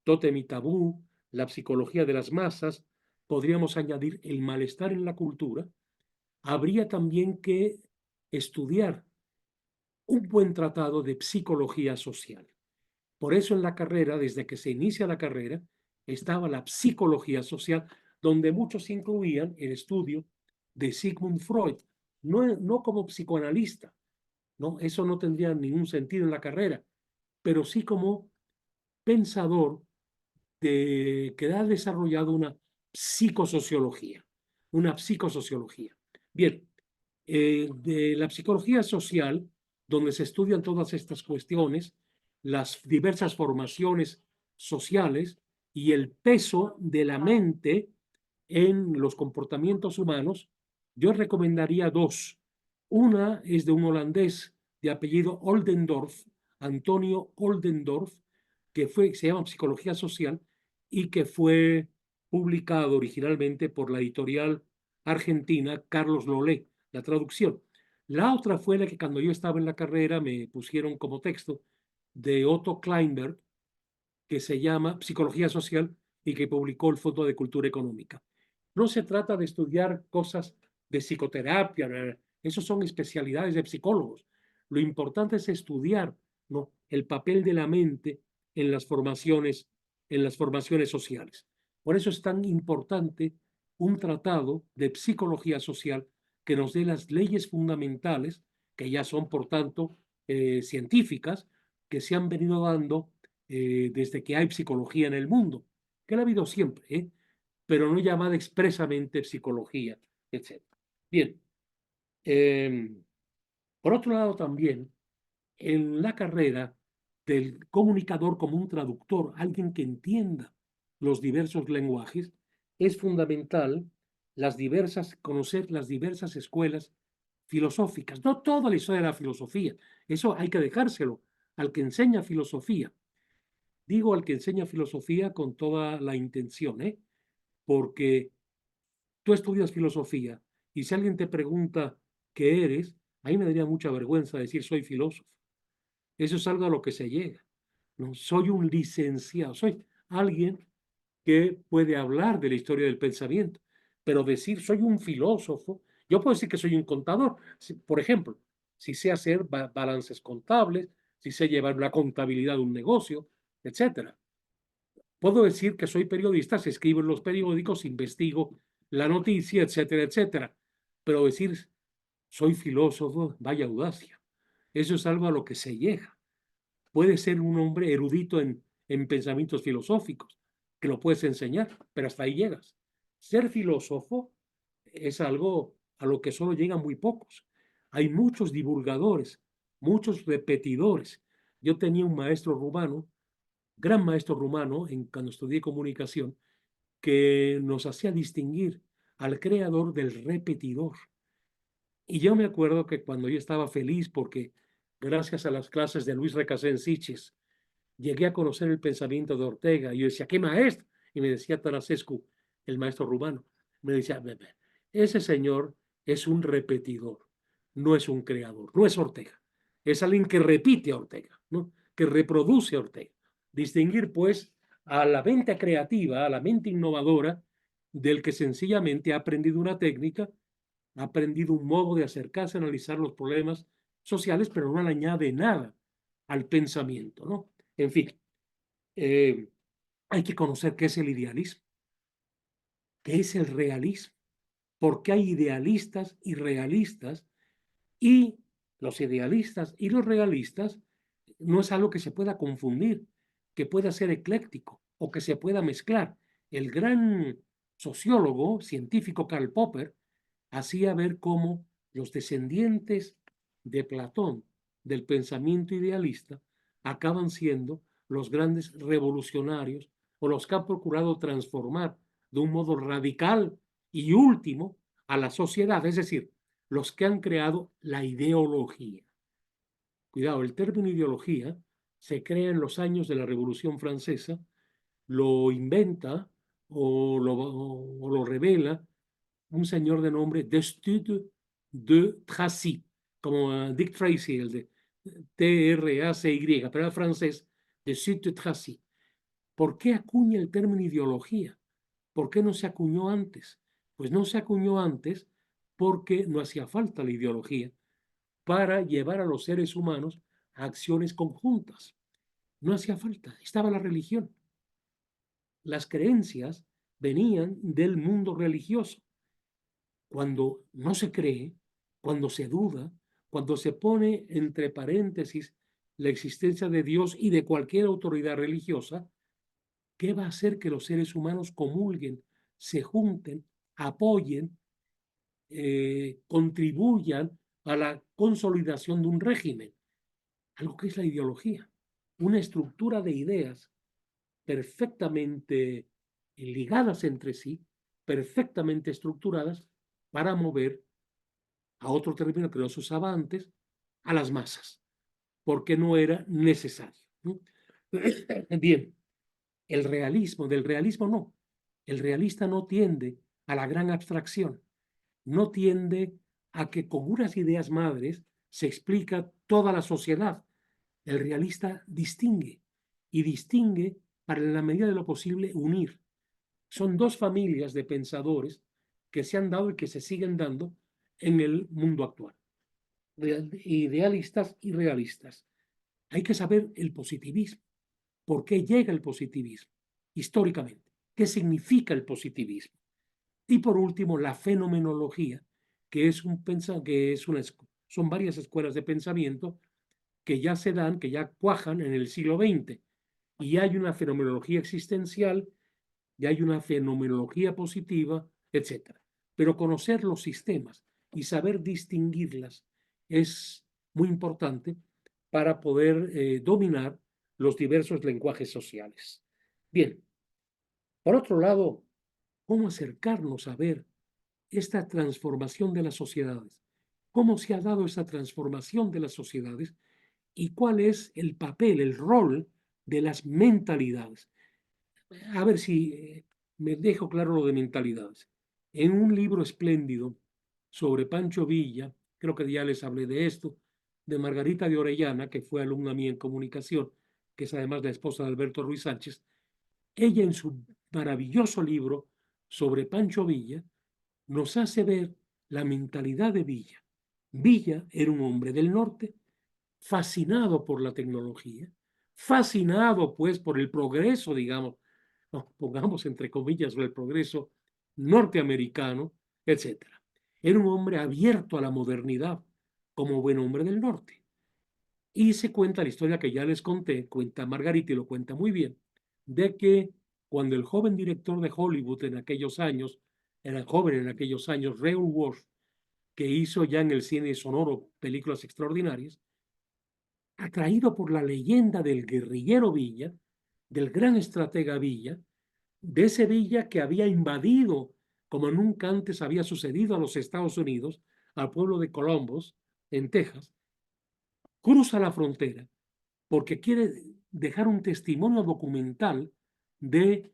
Tótem y Tabú, la psicología de las masas, podríamos añadir el malestar en la cultura. Habría también que estudiar un buen tratado de psicología social. Por eso en la carrera, desde que se inicia la carrera, estaba la psicología social, donde muchos incluían el estudio de Sigmund Freud, no como psicoanalista, ¿no? Eso no tendría ningún sentido en la carrera, pero sí como pensador que ha desarrollado una psicosociología, una psicosociología. Bien, de la psicología social, donde se estudian todas estas cuestiones, las diversas formaciones sociales y el peso de la mente en los comportamientos humanos, yo recomendaría dos. Una es de un holandés de apellido Oldendorff, Antonio Oldendorff, se llama Psicología Social y que fue publicado originalmente por la editorial argentina Carlos Lolé, la traducción. La otra fue la que cuando yo estaba en la carrera me pusieron como texto de Otto Kleinberg, que se llama Psicología Social y que publicó el Fondo de Cultura Económica. No se trata de estudiar cosas de psicoterapia, esos son especialidades de psicólogos. Lo importante es estudiar, ¿no?, el papel de la mente en las formaciones sociales. Por eso es tan importante un tratado de psicología social que nos dé las leyes fundamentales, que ya son, por tanto, científicas, que se han venido dando desde que hay psicología en el mundo, que la ha habido siempre, pero no llamada expresamente psicología, etc. Bien, por otro lado también, en la carrera del comunicador como un traductor, alguien que entienda los diversos lenguajes, es fundamental conocer las diversas escuelas filosóficas. No toda la historia de la filosofía, eso hay que dejárselo al que enseña filosofía. Digo al que enseña filosofía con toda la intención, porque tú estudias filosofía y si alguien te pregunta qué eres, ahí me daría mucha vergüenza decir soy filósofo. Eso es algo a lo que se llega. No soy un licenciado, soy alguien que puede hablar de la historia del pensamiento, pero decir soy un filósofo, yo puedo decir que soy un contador. Por ejemplo, si sé hacer balances contables, si sé llevar la contabilidad de un negocio, etcétera. Puedo decir que soy periodista, si escribo en los periódicos, investigo la noticia, etcétera, etcétera. Pero decir soy filósofo, vaya audacia. Eso es algo a lo que se llega. Puede ser un hombre erudito en pensamientos filosóficos, que lo puedes enseñar, pero hasta ahí llegas. Ser filósofo es algo a lo que solo llegan muy pocos. Hay muchos divulgadores, muchos repetidores. Yo tenía un maestro rumano, gran maestro rumano, cuando estudié comunicación, que nos hacía distinguir al creador del repetidor. Y yo me acuerdo que cuando yo estaba feliz porque gracias a las clases de Luis Recasén Siches llegué a conocer el pensamiento de Ortega. Y yo decía, ¿qué maestro? Y me decía Tarasescu, el maestro rumano, me decía, ese señor es un repetidor, no es un creador, no es Ortega. Es alguien que repite a Ortega, ¿no? Que reproduce a Ortega. Distinguir, pues, a la mente creativa, a la mente innovadora, del que sencillamente ha aprendido una técnica, ha aprendido un modo de acercarse a analizar los problemas sociales, pero no le añade nada al pensamiento, ¿no? En fin, hay que conocer qué es el idealismo, qué es el realismo, por qué hay idealistas y realistas, y los idealistas y los realistas no es algo que se pueda confundir, que pueda ser ecléctico o que se pueda mezclar. El gran sociólogo, científico Karl Popper, hacía ver cómo los descendientes de Platón, del pensamiento idealista, acaban siendo los grandes revolucionarios o los que han procurado transformar de un modo radical y último a la sociedad, es decir, los que han creado la ideología. Cuidado, el término ideología se crea en los años de la Revolución Francesa, lo inventa o lo revela un señor de nombre Destutt de Tracy, como Dick Tracy, el de T-R-A-C-Y, pero era francés, Destutt de Tracy. ¿Por qué acuña el término ideología? ¿Por qué no se acuñó antes? Pues no se acuñó antes porque no hacía falta la ideología para llevar a los seres humanos a acciones conjuntas. No hacía falta, estaba la religión. Las creencias venían del mundo religioso. Cuando no se cree, cuando se duda, cuando se pone entre paréntesis la existencia de Dios y de cualquier autoridad religiosa, ¿qué va a hacer que los seres humanos comulguen, se junten, apoyen, contribuyan a la consolidación de un régimen? Algo que es la ideología, una estructura de ideas perfectamente ligadas entre sí, perfectamente estructuradas para mover a otro término que no se usaba antes, a las masas, porque no era necesario, ¿no? Bien, el realismo, del realismo no. El realista no tiende a la gran abstracción, no tiende a que con unas ideas madres se explica toda la sociedad. El realista distingue y distingue para en la medida de lo posible unir. Son dos familias de pensadores que se han dado y que se siguen dando en el mundo actual. Idealistas y realistas. Hay que saber el positivismo. ¿Por qué llega el positivismo? Históricamente. ¿Qué significa el positivismo? Y por último, la fenomenología, que es son varias escuelas de pensamiento que ya se dan, que ya cuajan en el siglo XX. Y hay una fenomenología existencial, y hay una fenomenología positiva, etc. Pero conocer los sistemas y saber distinguirlas es muy importante para poder dominar los diversos lenguajes sociales. Bien, por otro lado, ¿cómo acercarnos a ver esta transformación de las sociedades? ¿Cómo se ha dado esa transformación de las sociedades? ¿Y cuál es el papel, el rol de las mentalidades? A ver si me dejo claro lo de mentalidades. En un libro espléndido sobre Pancho Villa, creo que ya les hablé de esto, de Margarita de Orellana, que fue alumna mía en comunicación, que es además la esposa de Alberto Ruiz Sánchez, ella en su maravilloso libro sobre Pancho Villa nos hace ver la mentalidad de Villa. Villa era un hombre del norte, fascinado por la tecnología, fascinado pues por el progreso, digamos, pongamos entre comillas, el progreso norteamericano, etc. Era un hombre abierto a la modernidad, como buen hombre del norte. Y se cuenta la historia que ya les conté, cuenta Margarita y lo cuenta muy bien, de que cuando el joven director de Hollywood en aquellos años, era joven en aquellos años, Raoul Walsh, que hizo ya en el cine sonoro películas extraordinarias, atraído por la leyenda del guerrillero Villa, del gran estratega Villa, de ese Villa que había invadido, como nunca antes había sucedido, a los Estados Unidos, al pueblo de Columbus, en Texas, cruza la frontera porque quiere dejar un testimonio documental de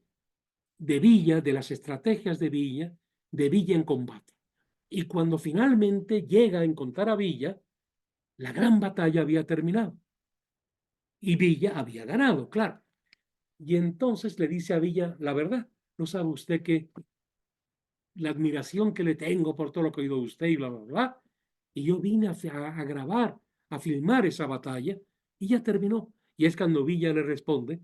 Villa, de las estrategias de Villa en combate. Y cuando finalmente llega a encontrar a Villa, la gran batalla había terminado. Y Villa había ganado, claro. Y entonces le dice a Villa la verdad. ¿No sabe usted que la admiración que le tengo por todo lo que he oído de usted y bla, bla, bla? Y yo vine a grabar, a filmar esa batalla y ya terminó. Y es cuando Villa le responde,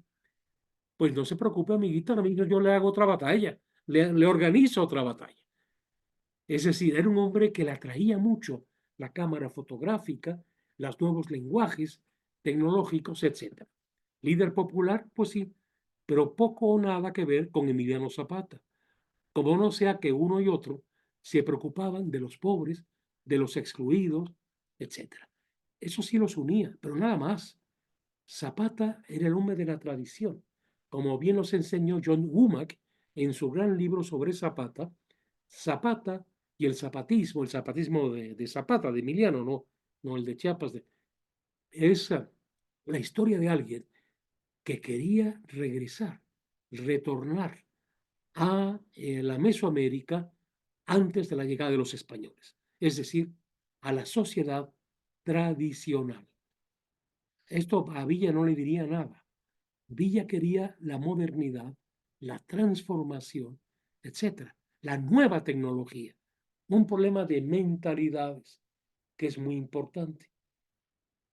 pues no se preocupe, amiguita, yo le hago otra batalla, le organizo otra batalla. Es decir, era un hombre que le atraía mucho la cámara fotográfica, los nuevos lenguajes tecnológicos, etc. Líder popular, pues sí, pero poco o nada que ver con Emiliano Zapata. Como no sea que uno y otro se preocupaban de los pobres, de los excluidos, etc. Eso sí los unía, pero nada más. Zapata era el hombre de la tradición. Como bien nos enseñó John Womack en su gran libro sobre Zapata, Zapata y el zapatismo de Zapata, de Emiliano, no el de Chiapas, es la historia de alguien que quería regresar, retornar a la Mesoamérica antes de la llegada de los españoles, es decir, a la sociedad tradicional. Esto a Villa no le diría nada. Villa quería la modernidad, la transformación, etcétera, la nueva tecnología. Un problema de mentalidades que es muy importante.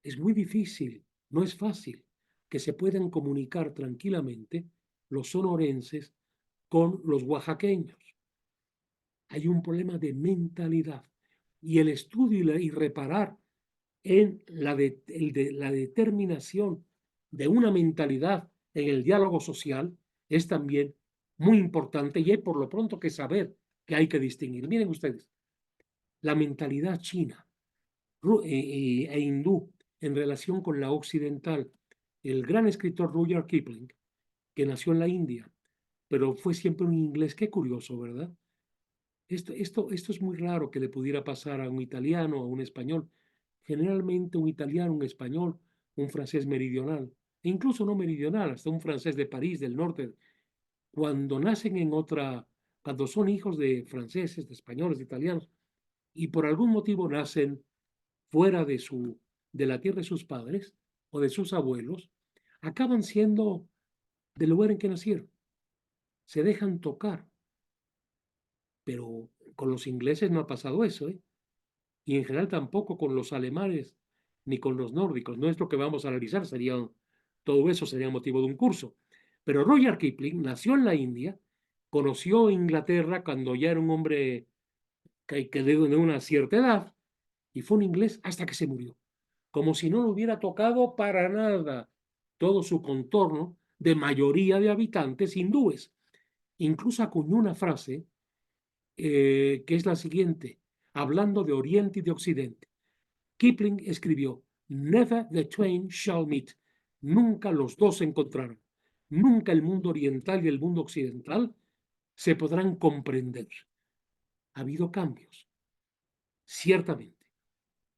Es muy difícil, no es fácil que se puedan comunicar tranquilamente los sonorenses con los oaxaqueños. Hay un problema de mentalidad y el estudio y reparar en la determinación de una mentalidad en el diálogo social es también muy importante y hay por lo pronto que saber que hay que distinguir. Miren ustedes, la mentalidad china e hindú en relación con la occidental. El gran escritor Rudyard Kipling, que nació en la India, pero fue siempre un inglés. Qué curioso, ¿verdad? Esto es muy raro que le pudiera pasar a un italiano o a un español. Generalmente un italiano, un español, un francés meridional, e incluso no meridional, hasta un francés de París, del norte, cuando nacen cuando son hijos de franceses, de españoles, de italianos, y por algún motivo nacen fuera de la tierra de sus padres o de sus abuelos, acaban siendo del lugar en que nacieron. Se dejan tocar. Pero con los ingleses no ha pasado eso, ¿eh? Y en general tampoco con los alemanes ni con los nórdicos. No es lo que vamos a analizar, todo eso sería motivo de un curso. Pero Rudyard Kipling nació en la India, conoció Inglaterra cuando ya era un hombre que de una cierta edad, y fue un inglés hasta que se murió, como si no lo hubiera tocado para nada todo su contorno de mayoría de habitantes hindúes. Incluso acuñó una frase que es la siguiente, hablando de Oriente y de Occidente. Kipling escribió, Never the twain shall meet. Nunca los dos se encontrarán. Nunca el mundo oriental y el mundo occidental se podrán comprender. Ha habido cambios, ciertamente.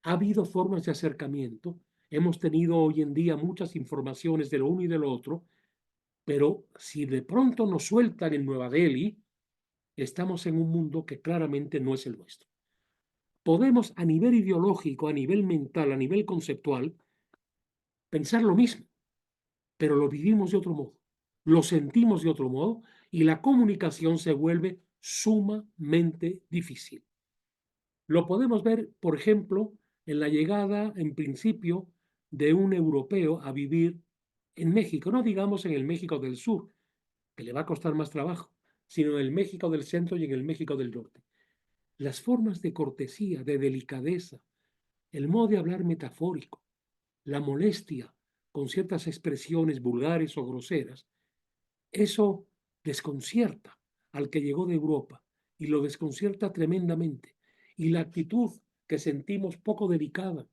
Ha habido formas de acercamiento. Hemos tenido hoy en día muchas informaciones de lo uno y de lo otro, pero si de pronto nos sueltan en Nueva Delhi, estamos en un mundo que claramente no es el nuestro. Podemos a nivel ideológico, a nivel mental, a nivel conceptual, pensar lo mismo, pero lo vivimos de otro modo, lo sentimos de otro modo y la comunicación se vuelve sumamente difícil. Lo podemos ver, por ejemplo, en la llegada, en principio, de un europeo a vivir en México, no digamos en el México del Sur, que le va a costar más trabajo, sino en el México del Centro y en el México del Norte. Las formas de cortesía, de delicadeza, el modo de hablar metafórico, la molestia con ciertas expresiones vulgares o groseras, eso desconcierta al que llegó de Europa y lo desconcierta tremendamente. Y la actitud que sentimos poco delicada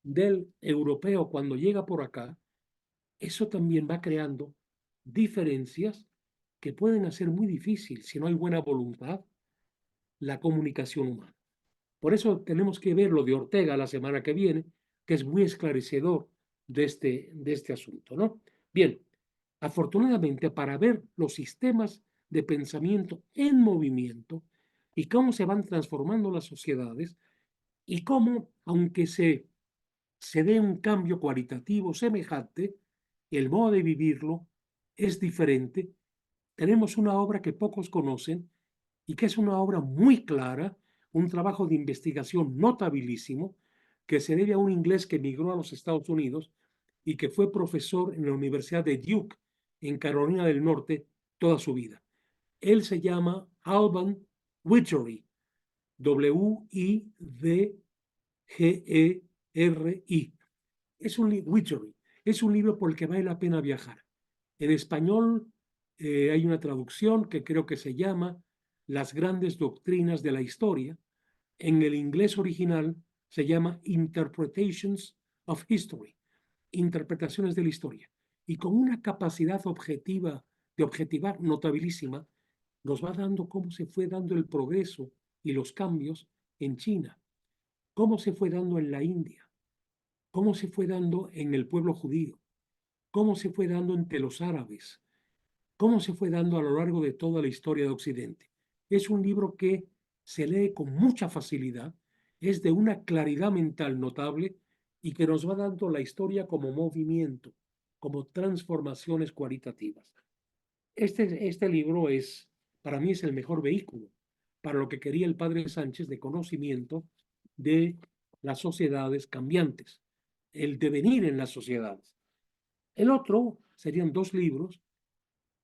del europeo cuando llega por acá, eso también va creando diferencias que pueden hacer muy difícil, si no hay buena voluntad, la comunicación humana. Por eso tenemos que ver lo de Ortega la semana que viene, que es muy esclarecedor de este asunto, ¿no? Bien, afortunadamente para ver los sistemas de pensamiento en movimiento y cómo se van transformando las sociedades y cómo, aunque se dé un cambio cualitativo semejante, el modo de vivirlo es diferente. Tenemos una obra que pocos conocen y que es una obra muy clara, un trabajo de investigación notabilísimo, que se debe a un inglés que emigró a los Estados Unidos y que fue profesor en la Universidad de Duke, en Carolina del Norte, toda su vida. Él se llama Alban Witchery, Widgery. Witchery. Es un libro por el que vale la pena viajar. En español hay una traducción que creo que se llama Las grandes doctrinas de la historia. En el inglés original se llama Interpretations of History, interpretaciones de la historia. Y con una capacidad objetiva de objetivar notabilísima, nos va dando cómo se fue dando el progreso y los cambios en China, cómo se fue dando en la India, cómo se fue dando en el pueblo judío, cómo se fue dando entre los árabes, cómo se fue dando a lo largo de toda la historia de Occidente. Es un libro que se lee con mucha facilidad, es de una claridad mental notable y que nos va dando la historia como movimiento, como transformaciones cualitativas. Este libro para mí es el mejor vehículo para lo que quería el padre Sánchez de conocimiento de las sociedades cambiantes, el devenir en las sociedades. El otro serían dos libros,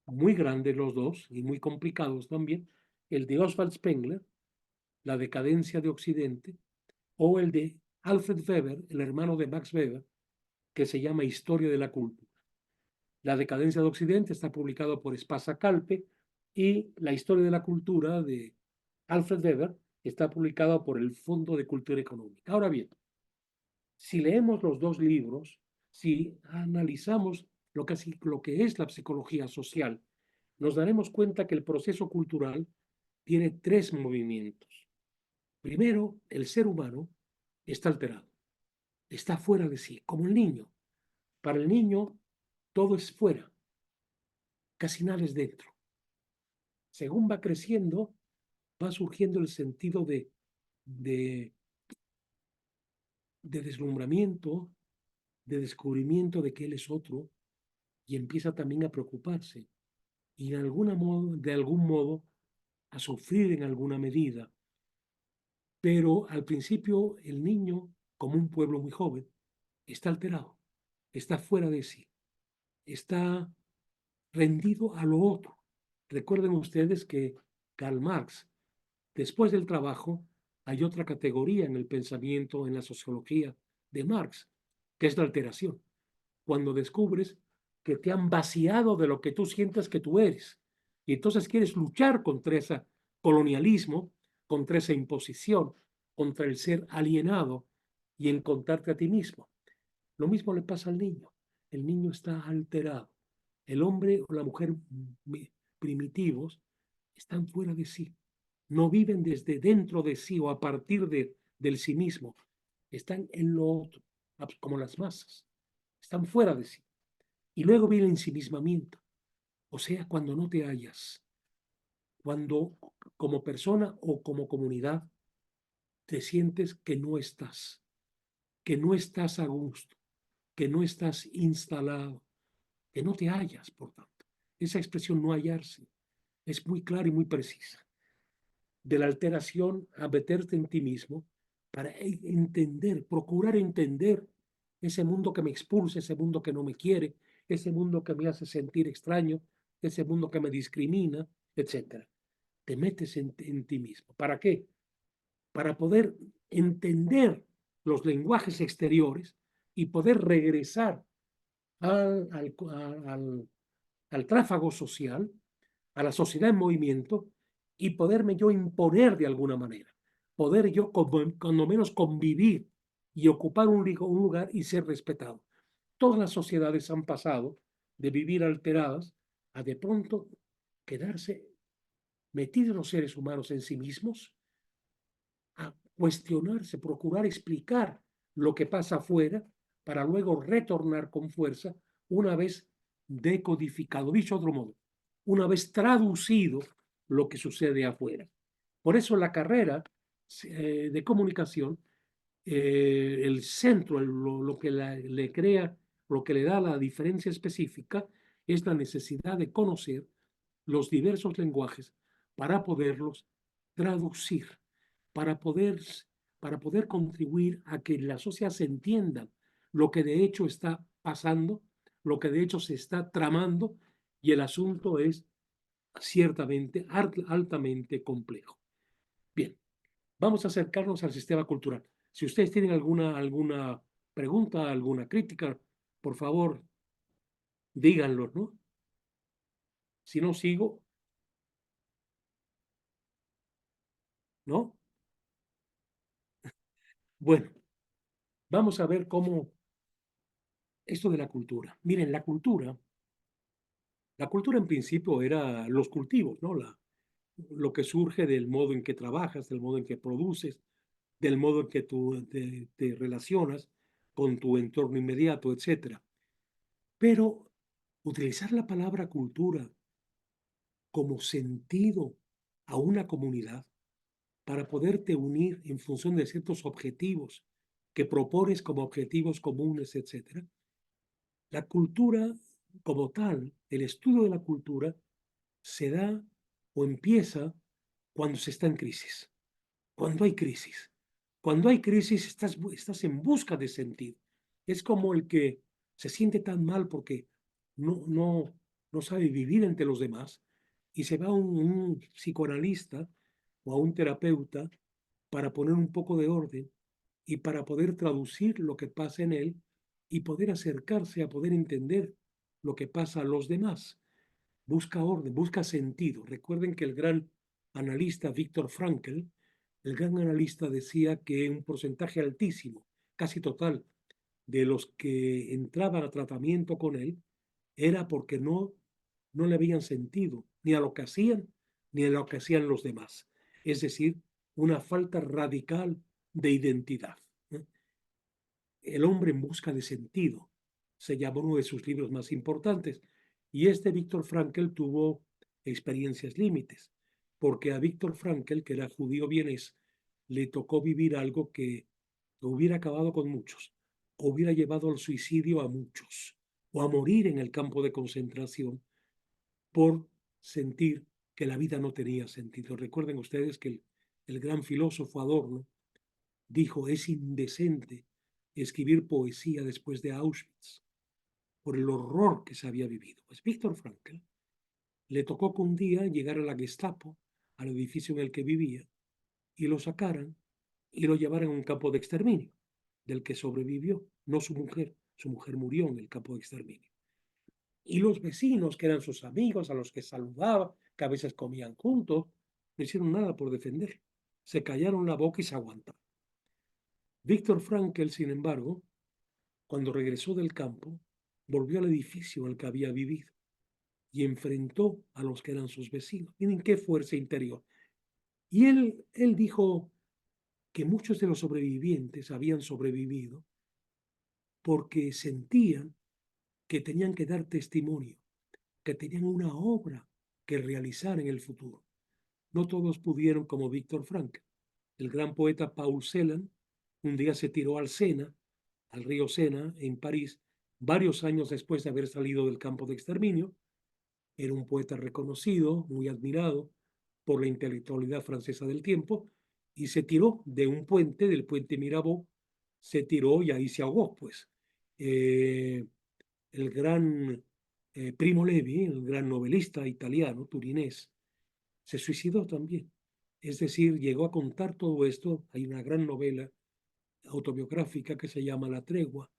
muy grandes los dos y muy complicados también, el de Oswald Spengler, La decadencia de Occidente, o el de Alfred Weber, el hermano de Max Weber, que se llama Historia de la Cultura. La decadencia de Occidente está publicado por Espasa Calpe y La historia de la cultura de Alfred Weber está publicado por el Fondo de Cultura Económica. Ahora bien, si leemos los dos libros, si analizamos lo que es la psicología social, nos daremos cuenta que el proceso cultural tiene tres movimientos. Primero, el ser humano está alterado, está fuera de sí, como el niño. Para el niño, todo es fuera, casi nada es dentro. Según va creciendo, va surgiendo el sentido de, de deslumbramiento, de descubrimiento de que él es otro, y empieza también a preocuparse y de algún modo a sufrir en alguna medida. Pero al principio el niño, como un pueblo muy joven, está alterado, está fuera de sí, está rendido a lo otro. Recuerden ustedes que Karl Marx, después del trabajo, hay otra categoría en el pensamiento, en la sociología de Marx, que es la alteración. Cuando descubres que te han vaciado de lo que tú sientes que tú eres. Y entonces quieres luchar contra ese colonialismo, contra esa imposición, contra el ser alienado y encontrarte a ti mismo. Lo mismo le pasa al niño. El niño está alterado. El hombre o la mujer primitivos están fuera de sí. No viven desde dentro de sí o a partir del sí mismo. Están en lo otro, como las masas. Están fuera de sí. Y luego viene el ensimismamiento. O sea, cuando no te hallas, cuando como persona o como comunidad te sientes que no estás a gusto, que no estás instalado, que no te hallas, por tanto. Esa expresión no hallarse es muy clara y muy precisa. De la alteración a meterte en ti mismo para entender, procurar entender ese mundo que me expulsa, ese mundo que no me quiere, ese mundo que me hace sentir extraño, ese mundo que me discrimina, etc. Te metes en ti mismo. ¿Para qué? Para poder entender los lenguajes exteriores y poder regresar al, al, al, al tráfago social, a la sociedad en movimiento y poderme yo imponer de alguna manera, poder yo cuando menos convivir y ocupar un lugar y ser respetado. Todas las sociedades han pasado de vivir alteradas a de pronto quedarse metidos los seres humanos en sí mismos, cuestionarse, procurar explicar lo que pasa afuera para luego retornar con fuerza una vez decodificado, dicho de otro modo, una vez traducido lo que sucede afuera. Por eso la carrera de comunicación, el centro, lo que le crea, lo que le da la diferencia específica es la necesidad de conocer los diversos lenguajes para poderlos traducir, para poder, para poder contribuir a que la sociedad se entienda lo que de hecho está pasando, lo que de hecho se está tramando, y el asunto es ciertamente altamente complejo. Bien, vamos a acercarnos al sistema cultural. Si ustedes tienen alguna pregunta, alguna crítica, por favor, díganlo, ¿no? Si no, sigo, ¿no? Bueno, vamos a ver cómo esto de la cultura. Miren, la cultura en principio era los cultivos, ¿no? Lo que surge del modo en que trabajas, del modo en que produces, del modo en que tú te relacionas con tu entorno inmediato, etcétera. Pero utilizar la palabra cultura como sentido a una comunidad para poderte unir en función de ciertos objetivos que propones como objetivos comunes, etcétera. La cultura como tal, el estudio de la cultura, se da o empieza cuando se está en crisis, cuando hay crisis. Cuando hay crisis estás en busca de sentido. Es como el que se siente tan mal porque no sabe vivir entre los demás y se va a un psicoanalista o a un terapeuta para poner un poco de orden y para poder traducir lo que pasa en él y poder acercarse a poder entender lo que pasa a los demás. Busca orden, busca sentido. Recuerden que el gran analista Viktor Frankl, el gran analista decía que un porcentaje altísimo, casi total, de los que entraban a tratamiento con él era porque no le habían sentido ni a lo que hacían ni a lo que hacían los demás. Es decir, una falta radical de identidad. El hombre en busca de sentido se llama uno de sus libros más importantes. Y Víctor Frankl tuvo experiencias límites, porque a Víctor Frankl, que era judío vienés, le tocó vivir algo que hubiera acabado con muchos, o hubiera llevado al suicidio a muchos, o a morir en el campo de concentración por sentir que la vida no tenía sentido. Recuerden ustedes que el gran filósofo Adorno dijo, es indecente escribir poesía después de Auschwitz, por el horror que se había vivido. Pues Víctor Frankl le tocó que un día llegar a la Gestapo, al edificio en el que vivía, y lo sacaran y lo llevaran a un campo de exterminio, del que sobrevivió, no su mujer murió en el campo de exterminio. Y los vecinos, que eran sus amigos, a los que saludaba, que a veces comían juntos, no hicieron nada por defender. Se callaron la boca y se aguantaron. Víctor Frankl, sin embargo, cuando regresó del campo, volvió al edificio en el que había vivido y enfrentó a los que eran sus vecinos. Miren qué fuerza interior. Y él dijo que muchos de los sobrevivientes habían sobrevivido porque sentían que tenían que dar testimonio, que tenían una obra que realizar en el futuro. No todos pudieron como Víctor Frankl. El gran poeta Paul Celan un día se tiró al Sena, al río Sena, en París, varios años después de haber salido del campo de exterminio. Era un poeta reconocido, muy admirado por la intelectualidad francesa del tiempo, y se tiró de un puente, del puente Mirabeau, se tiró y ahí se ahogó, pues. El gran Primo Levi, el gran novelista italiano, turinés, se suicidó también. Es decir, llegó a contar todo esto. Hay una gran novela autobiográfica que se llama La Tregua,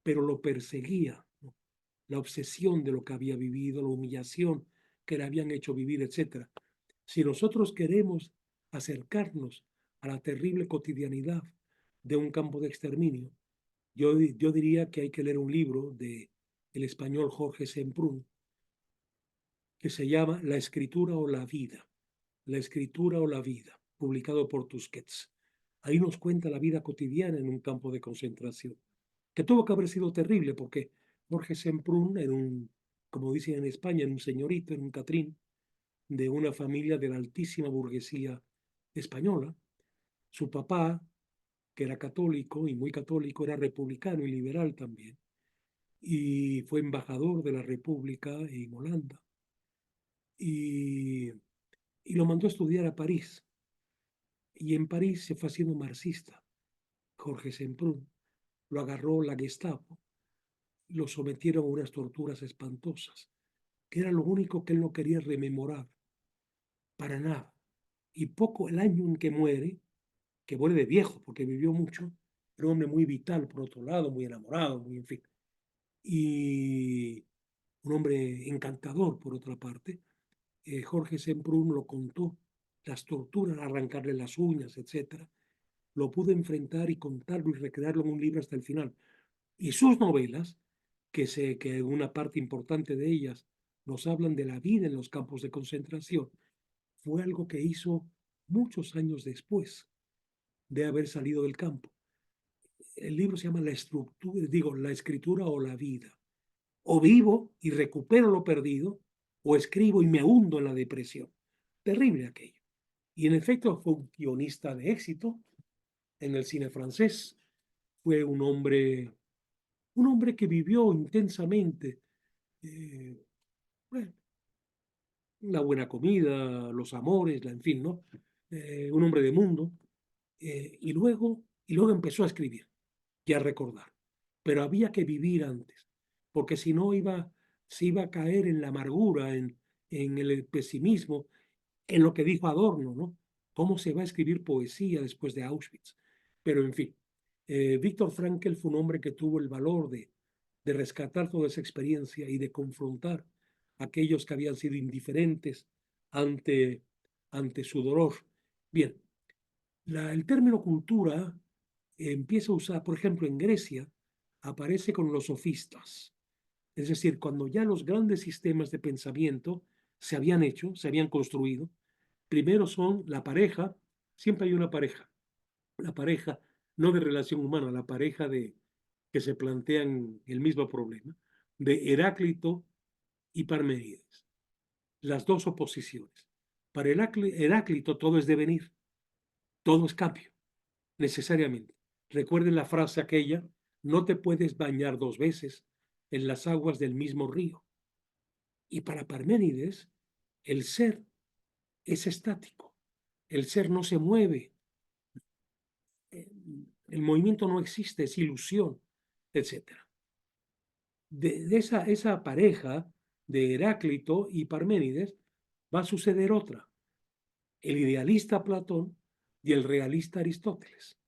pero lo perseguía, ¿no? La obsesión de lo que había vivido, la humillación que le habían hecho vivir, etc. Si nosotros queremos acercarnos a la terrible cotidianidad de un campo de exterminio, yo diría que hay que leer un libro de el español Jorge Semprún que se llama La escritura o la vida, la escritura o la vida, publicado por Tusquets. Ahí nos cuenta la vida cotidiana en un campo de concentración, que tuvo que haber sido terrible porque Jorge Semprún era un, como dicen en España, era un señorito, era un catrín de una familia de la altísima burguesía española. Su papá, que era católico y muy católico, era republicano y liberal también, y fue embajador de la República en Holanda. Y lo mandó a estudiar a París. Y en París se fue haciendo marxista. Jorge Semprún lo agarró la Gestapo, lo sometieron a unas torturas espantosas, que era lo único que él no quería rememorar, para nada. Y poco el año en que muere de viejo, porque vivió mucho, era un hombre muy vital, por otro lado, muy enamorado, muy en fin. Y un hombre encantador, por otra parte. Jorge Semprún lo contó, las torturas, arrancarle las uñas, etcétera. Lo pudo enfrentar y contarlo y recrearlo en un libro hasta el final. Y sus novelas, que una parte importante de ellas nos hablan de la vida en los campos de concentración, fue algo que hizo muchos años después de haber salido del campo. El libro se llama La escritura o la vida. O vivo y recupero lo perdido, o escribo y me hundo en la depresión. Terrible aquello. Y en efecto fue un guionista de éxito en el cine francés. Fue un hombre que vivió intensamente bueno, la buena comida, los amores, en fin, ¿no? Un hombre de mundo. Y luego empezó a escribir y a recordar. Pero había que vivir antes, porque si no se iba a caer en la amargura, en el pesimismo, en lo que dijo Adorno, ¿no? ¿Cómo se va a escribir poesía después de Auschwitz? Pero en fin, Viktor Frankl fue un hombre que tuvo el valor de rescatar toda esa experiencia y de confrontar a aquellos que habían sido indiferentes ante, ante su dolor. Bien, el término cultura empieza a usar, por ejemplo, en Grecia, aparece con los sofistas. Es decir, cuando ya los grandes sistemas de pensamiento se habían hecho, se habían construido, primero son la pareja, siempre hay una pareja, la pareja no de relación humana, la pareja que se plantean el mismo problema, de Heráclito y Parménides, las dos oposiciones. Para Heráclito todo es devenir, todo es cambio, necesariamente. Recuerden la frase aquella, no te puedes bañar dos veces en las aguas del mismo río. Y para Parménides, el ser es estático, el ser no se mueve, el movimiento no existe, es ilusión, etc. De esa pareja de Heráclito y Parménides va a suceder otra, el idealista Platón y el realista Aristóteles,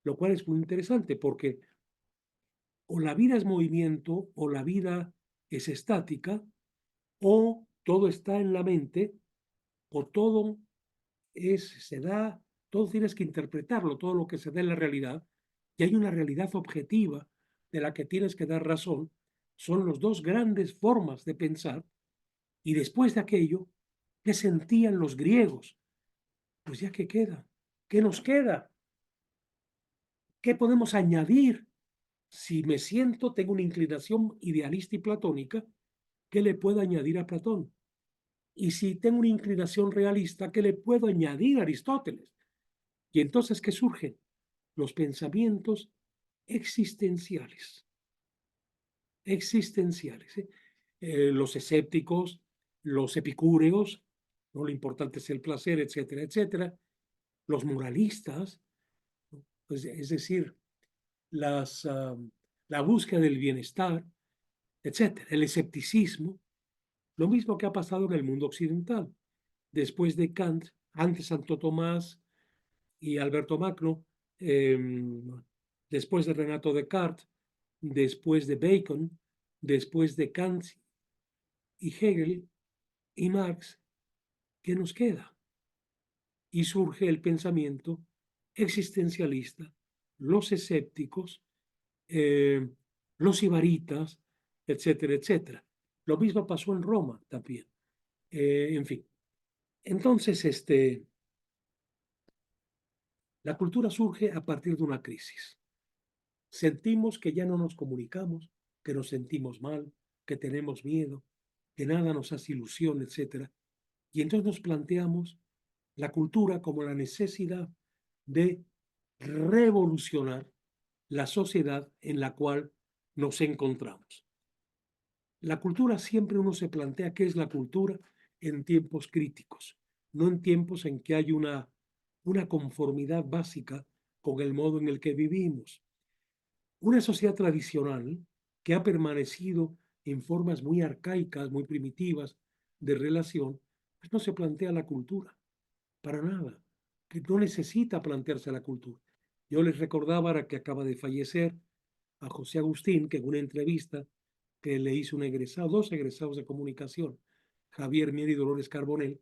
lo cual es muy interesante porque o la vida es movimiento o la vida es estática o todo está en la mente o todo todo tienes que interpretarlo, todo lo que se da en la realidad, y hay una realidad objetiva de la que tienes que dar razón, son las dos grandes formas de pensar, y después de aquello, ¿qué sentían los griegos? Pues ya, ¿qué queda? ¿Qué nos queda? ¿Qué podemos añadir? Si me siento, tengo una inclinación idealista y platónica, ¿qué le puedo añadir a Platón? Y si tengo una inclinación realista, ¿qué le puedo añadir a Aristóteles? Y entonces, ¿qué surgen? Los pensamientos existenciales. Existenciales. Los escépticos, los epicúreos, ¿no? Lo importante es el placer, etcétera, etcétera. Los moralistas, ¿no? Pues, es decir, la búsqueda del bienestar, etcétera. El escepticismo, lo mismo que ha pasado en el mundo occidental. Después de Kant, antes Santo Tomás y Alberto Magno, después de Renato Descartes, después de Bacon, después de Kant y Hegel y Marx, ¿qué nos queda? Y surge el pensamiento existencialista, los escépticos, los sibaritas, etcétera, etcétera. Lo mismo pasó en Roma también. En fin. Entonces, La cultura surge a partir de una crisis. Sentimos que ya no nos comunicamos, que nos sentimos mal, que tenemos miedo, que nada nos hace ilusión, etc. Y entonces nos planteamos la cultura como la necesidad de revolucionar la sociedad en la cual nos encontramos. La cultura siempre uno se plantea qué es la cultura en tiempos críticos, no en tiempos en que hay una conformidad básica con el modo en el que vivimos. Una sociedad tradicional que ha permanecido en formas muy arcaicas, muy primitivas de relación, pues no se plantea la cultura, para nada, que no necesita plantearse la cultura. Yo les recordaba, ahora que acaba de fallecer, a José Agustín, que en una entrevista que le hizo un egresado, dos egresados de comunicación, Javier Mier y Dolores Carbonell,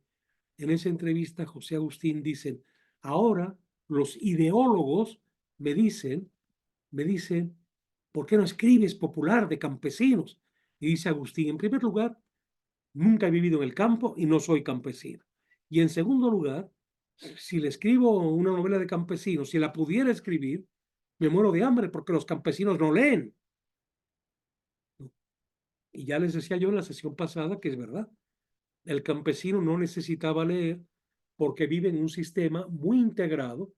en esa entrevista José Agustín dice, ahora los ideólogos me dicen, ¿por qué no escribes popular de campesinos? Y dice Agustín, en primer lugar, nunca he vivido en el campo y no soy campesino. Y en segundo lugar, si le escribo una novela de campesinos, si la pudiera escribir, me muero de hambre porque los campesinos no leen. Y ya les decía yo en la sesión pasada que es verdad. El campesino no necesitaba leer porque vive en un sistema muy integrado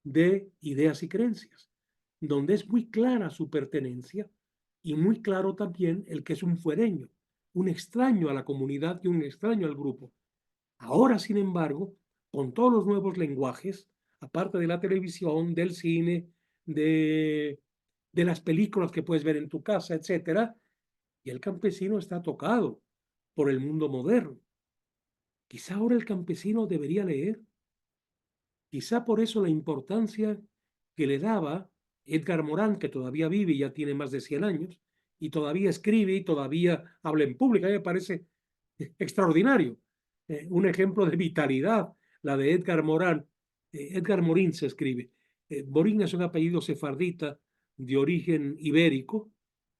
de ideas y creencias, donde es muy clara su pertenencia y muy claro también el que es un fuereño, un extraño a la comunidad y un extraño al grupo. Ahora, sin embargo, con todos los nuevos lenguajes, aparte de la televisión, del cine, de, de las películas que puedes ver en tu casa, etcétera, y el campesino está tocado por el mundo moderno. Quizá ahora el campesino debería leer. Quizá por eso la importancia que le daba Edgar Morán, que todavía vive y ya tiene más de 100 años, y todavía escribe y todavía habla en público. A mí me parece extraordinario. Un ejemplo de vitalidad, la de Edgar Morán. Edgar Morin se escribe. Morin es un apellido sefardita de origen ibérico,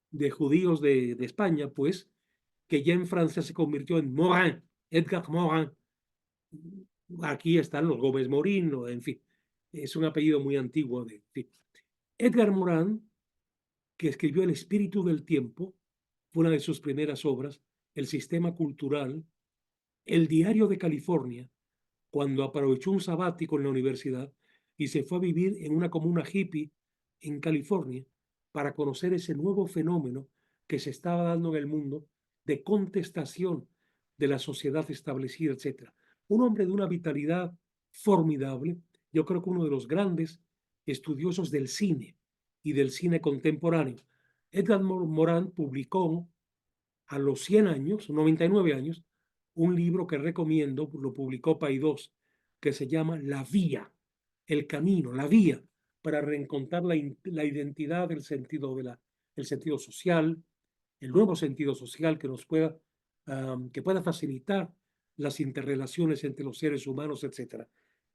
de judíos de España, pues, que ya en Francia se convirtió en Morin, Edgar Morin. Aquí están los Gómez Morín, en fin, es un apellido muy antiguo. En fin. Edgar Morin, que escribió El espíritu del tiempo, fue una de sus primeras obras, El sistema cultural, El diario de California, cuando aprovechó un sabático en la universidad y se fue a vivir en una comuna hippie en California para conocer ese nuevo fenómeno que se estaba dando en el mundo de contestación de la sociedad establecida, etc. Un hombre de una vitalidad formidable, yo creo que uno de los grandes estudiosos del cine y del cine contemporáneo. Edgar Morin publicó a los 100 años, 99 años, un libro que recomiendo, lo publicó Paidós, que se llama La Vía, el camino, la vía, para reencontrar la identidad, el sentido social, el nuevo sentido social que nos pueda, que pueda facilitar las interrelaciones entre los seres humanos, etc.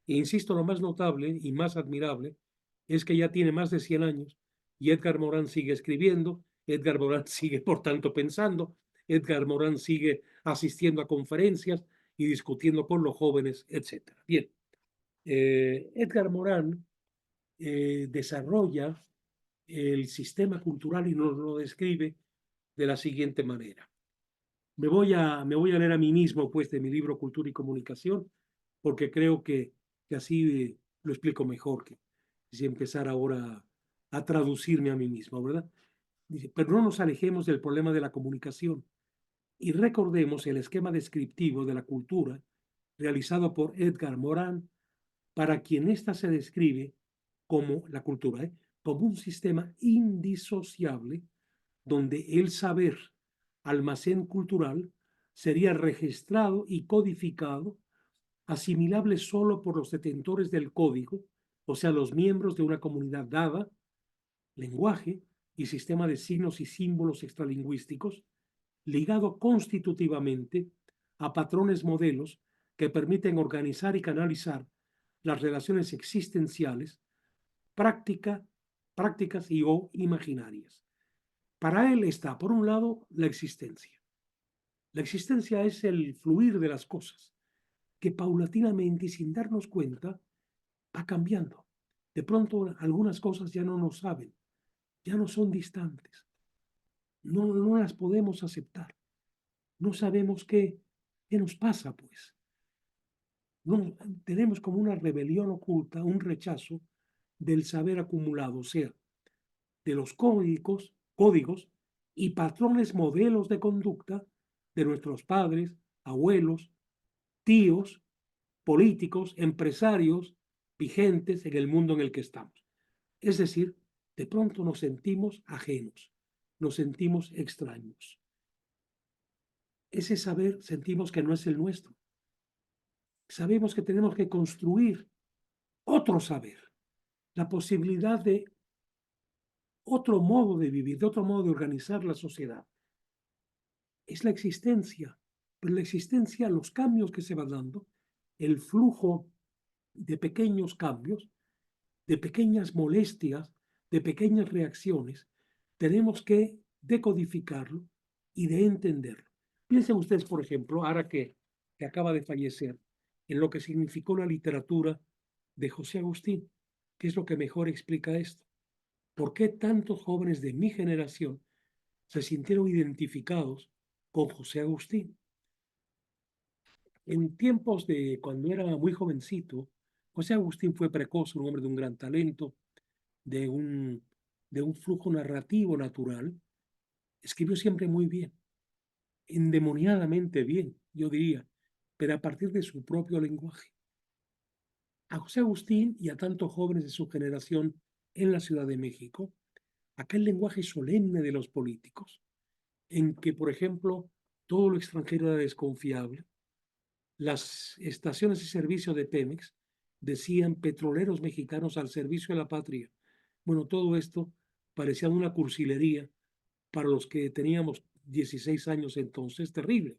E insisto, lo más notable y más admirable es que ya tiene más de 100 años y Edgar Morin sigue escribiendo, Edgar Morin sigue, por tanto, pensando, Edgar Morin sigue asistiendo a conferencias y discutiendo con los jóvenes, etc. Bien, Edgar Morin desarrolla el sistema cultural y nos lo describe de la siguiente manera. Me voy a leer a mí mismo, pues, de mi libro Cultura y Comunicación, porque creo que así lo explico mejor que si empezar ahora a traducirme a mí mismo, ¿verdad? Dice, pero no nos alejemos del problema de la comunicación y recordemos el esquema descriptivo de la cultura realizado por Edgar Morin, para quien ésta se describe como la cultura, como un sistema indisociable donde el saber, almacén cultural, sería registrado y codificado, asimilable solo por los detentores del código, o sea, los miembros de una comunidad dada, lenguaje y sistema de signos y símbolos extralingüísticos, ligado constitutivamente a patrones modelos que permiten organizar y canalizar las relaciones existenciales, prácticas y o imaginarias. Para él está, por un lado, la existencia. La existencia es el fluir de las cosas, que paulatinamente y sin darnos cuenta va cambiando. De pronto algunas cosas ya no nos saben, ya no son distantes, no las podemos aceptar, no sabemos qué nos pasa, pues. No, tenemos como una rebelión oculta, un rechazo del saber acumulado, o sea, de los códigos y patrones modelos de conducta de nuestros padres, abuelos, tíos, políticos, empresarios vigentes en el mundo en el que estamos. Es decir, de pronto nos sentimos ajenos, nos sentimos extraños. Ese saber sentimos que no es el nuestro. Sabemos que tenemos que construir otro saber, la posibilidad de otro modo de vivir, de otro modo de organizar la sociedad. Es la existencia, pero la existencia, los cambios que se van dando, el flujo de pequeños cambios, de pequeñas molestias, de pequeñas reacciones, tenemos que decodificarlo y de entenderlo. Piensen ustedes, por ejemplo, ahora que acaba de fallecer, en lo que significó la literatura de José Agustín, que es lo que mejor explica esto. ¿Por qué tantos jóvenes de mi generación se sintieron identificados con José Agustín? En tiempos de cuando era muy jovencito, José Agustín fue precoz, un hombre de un gran talento, de un flujo narrativo natural. Escribió siempre muy bien, endemoniadamente bien, yo diría, pero a partir de su propio lenguaje. A José Agustín y a tantos jóvenes de su generación en la Ciudad de México, aquel lenguaje solemne de los políticos, en que, por ejemplo, todo lo extranjero era desconfiable. Las estaciones de servicio de Pemex decían petroleros mexicanos al servicio de la patria. Bueno, todo esto parecía una cursilería para los que teníamos 16 años entonces, terrible.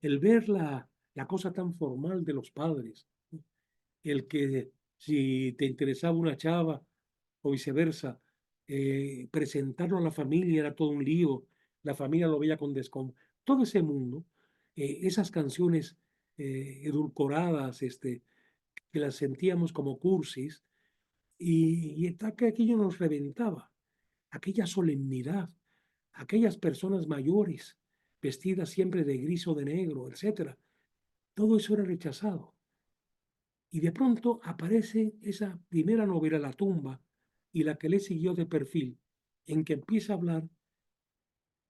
El ver la cosa tan formal de los padres, el que si te interesaba una chava o viceversa, presentarlo a la familia era todo un lío, la familia lo veía con desconfianza. Todo ese mundo, esas canciones edulcoradas, que las sentíamos como cursis, y que aquello nos reventaba, aquella solemnidad, aquellas personas mayores, vestidas siempre de gris o de negro, etcétera. Todo eso era rechazado. Y de pronto aparece esa primera novela, La tumba, y la que le siguió de perfil, en que empieza a hablar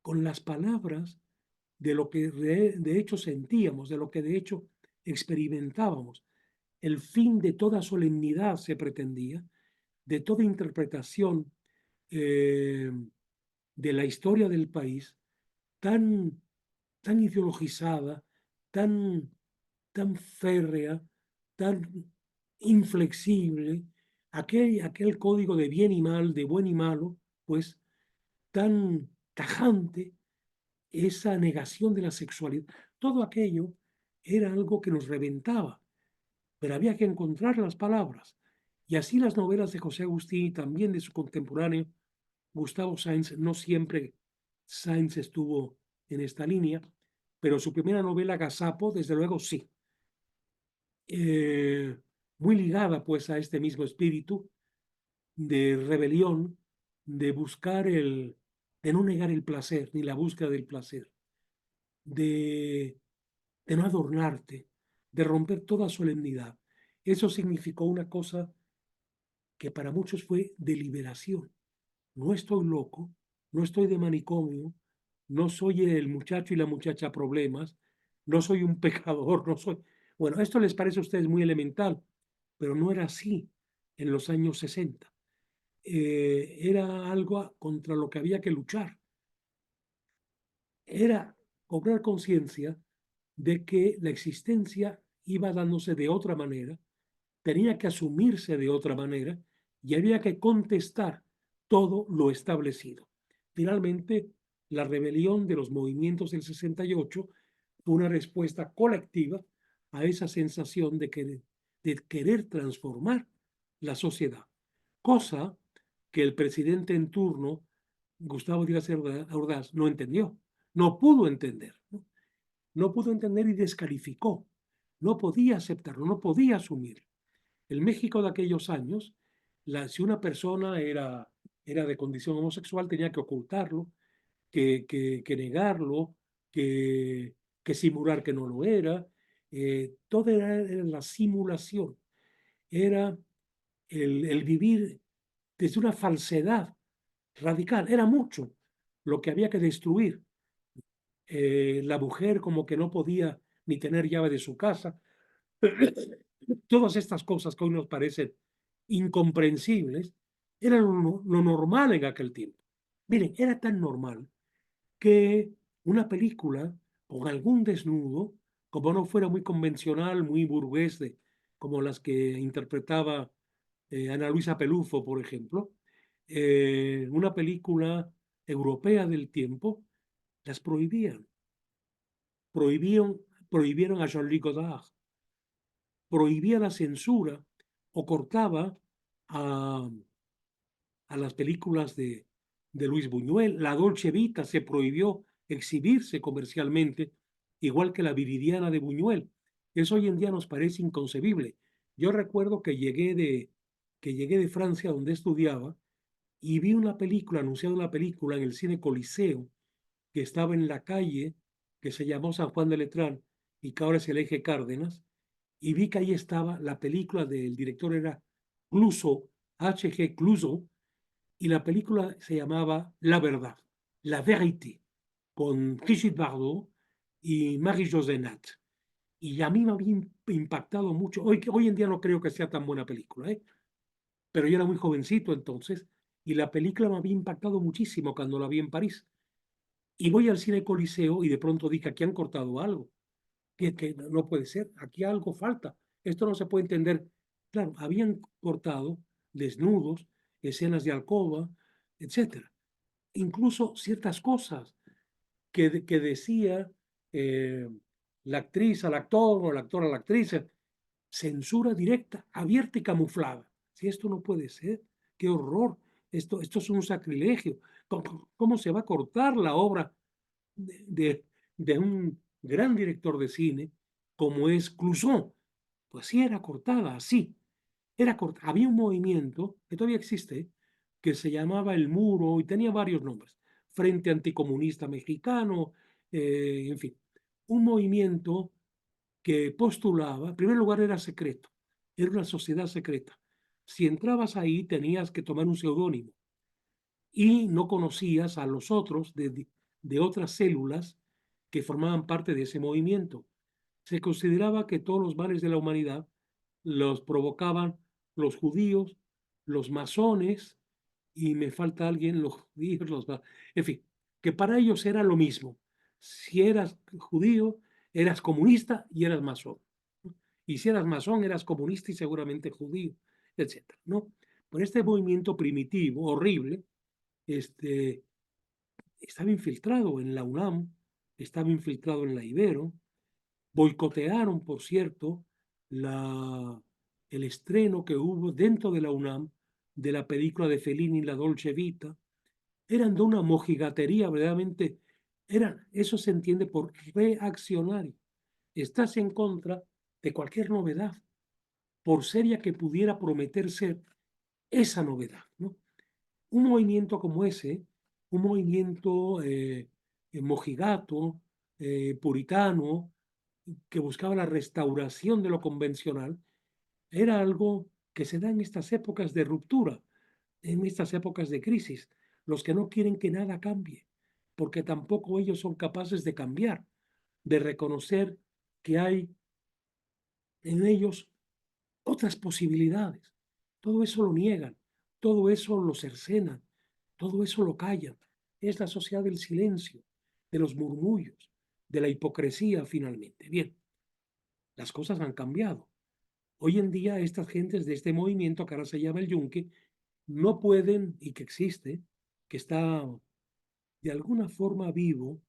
con las palabras de lo que de hecho sentíamos, de lo que de hecho experimentábamos. El fin de toda solemnidad se pretendía, de toda interpretación de la historia del país, tan ideologizada, tan férrea, tan inflexible, aquel código de bien y mal, de buen y malo, pues tan tajante, esa negación de la sexualidad, todo aquello era algo que nos reventaba, pero había que encontrar las palabras. Y así las novelas de José Agustín y también de su contemporáneo Gustavo Sáenz, no siempre Sáenz estuvo en esta línea, pero su primera novela, Gazapo, desde luego sí. Muy ligada pues a este mismo espíritu de rebelión, de buscar de no negar el placer, ni la búsqueda del placer, de no adornarte, de romper toda solemnidad. Eso significó una cosa que para muchos fue de liberación. No estoy loco, no estoy de manicomio, no soy el muchacho y la muchacha problemas, no soy un pecador, no soy... Bueno, esto les parece a ustedes muy elemental, pero no era así en los años 60. Era algo contra lo que había que luchar. Era cobrar conciencia de que la existencia iba dándose de otra manera, tenía que asumirse de otra manera y había que contestar todo lo establecido. Finalmente, la rebelión de los movimientos del 68 fue una respuesta colectiva a esa sensación de querer transformar la sociedad, cosa que el presidente en turno, Gustavo Díaz Ordaz, no entendió, no pudo entender, no pudo entender y descalificó, no podía aceptarlo, no podía asumirlo. El México de aquellos años si una persona era de condición homosexual, tenía que ocultarlo, que negarlo, que simular que no lo era. Todo era la simulación, era el vivir desde una falsedad radical. Era mucho lo que había que destruir. La mujer como que no podía ni tener llave de su casa. Todas estas cosas que hoy nos parecen incomprensibles eran lo normal en aquel tiempo. Miren, era tan normal que una película con algún desnudo, como no fuera muy convencional, muy burgués, como las que interpretaba Ana Luisa Pelufo, por ejemplo, una película europea del tiempo, las prohibían. Prohibieron a Jean-Luc Godard, prohibía la censura o cortaba a, a las películas de Luis Buñuel. La Dolce Vita se prohibió exhibirse comercialmente, igual que la Viridiana de Buñuel. Eso hoy en día nos parece inconcebible. Yo recuerdo que llegué de Francia, donde estudiaba, y vi una película, anunciada una película en el cine Coliseo, que estaba en la calle, que se llamó San Juan de Letrán, y que ahora es el Eje Cárdenas, y vi que ahí estaba la película del director, era Clouseau, H.G. Clouseau, y la película se llamaba La Verdad, La Vérité, con Brigitte Bardot y Marie-José Nat. Y a mí me había impactado mucho. Hoy en día no creo que sea tan buena película, ¿eh? Pero yo era muy jovencito entonces, y la película me había impactado muchísimo cuando la vi en París. Y voy al cine Coliseo y de pronto dije, aquí han cortado algo, que no puede ser, aquí algo falta, esto no se puede entender. Claro, habían cortado desnudos, escenas de alcoba, etcétera. Incluso ciertas cosas que decía eh, la actriz al actor o el actor a la actriz, censura directa, abierta y camuflada. Si esto no puede ser, qué horror, esto es un sacrilegio. ¿Cómo se va a cortar la obra de, de un gran director de cine como es Clouseau? Pues sí, era cortada, sí, era cortada. Había un movimiento que todavía existe, que se llamaba El Muro y tenía varios nombres, Frente Anticomunista Mexicano, en fin, un movimiento que postulaba, en primer lugar era secreto, era una sociedad secreta. Si entrabas ahí tenías que tomar un seudónimo y no conocías a los otros de otras células que formaban parte de ese movimiento. Se consideraba que todos los males de la humanidad los provocaban los judíos, los masones, y me falta alguien, los judíos, en fin, que para ellos era lo mismo. Si eras judío, eras comunista y eras masón. Y si eras masón, eras comunista y seguramente judío, etcétera, ¿no? Por este movimiento primitivo, horrible, este, estaba infiltrado en la UNAM, estaba infiltrado en la Ibero, boicotearon, por cierto, el estreno que hubo dentro de la UNAM de la película de Fellini, La Dolce Vita. Eran de una mojigatería, verdaderamente, eso se entiende por reaccionario. Estás en contra de cualquier novedad, por seria que pudiera prometer ser esa novedad, ¿no? Un movimiento como ese, un movimiento mojigato, puritano, que buscaba la restauración de lo convencional, era algo que se da en estas épocas de ruptura, en estas épocas de crisis, los que no quieren que nada cambie, porque tampoco ellos son capaces de cambiar, de reconocer que hay en ellos otras posibilidades. Todo eso lo niegan, todo eso lo cercenan, todo eso lo callan. Es la sociedad del silencio, de los murmullos, de la hipocresía finalmente. Bien, las cosas han cambiado. Hoy en día estas gentes de este movimiento que ahora se llama el Yunque no pueden, y que existe, que está de alguna forma vivo,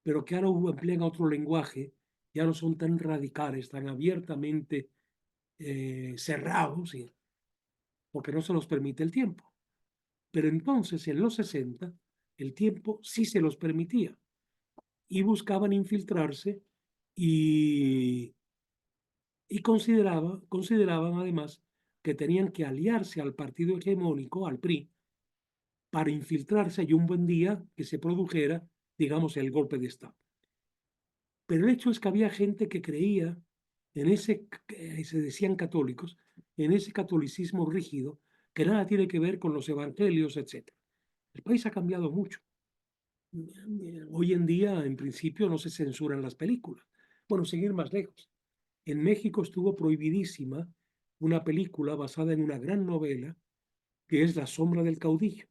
pero que ahora emplean otro lenguaje, ya no son tan radicales, tan abiertamente cerrados, ¿sí? Porque no se los permite el tiempo. Pero entonces, en los 60, el tiempo sí se los permitía y buscaban infiltrarse y consideraban además que tenían que aliarse al partido hegemónico, al PRI, para infiltrarse y un buen día que se produjera, digamos, el golpe de Estado. Pero el hecho es que había gente que creía en ese, se decían católicos, en ese catolicismo rígido que nada tiene que ver con los evangelios, etc. El país ha cambiado mucho. Hoy en día, en principio, no se censuran las películas. Bueno, seguir más lejos. En México estuvo prohibidísima una película basada en una gran novela que es La sombra del caudillo.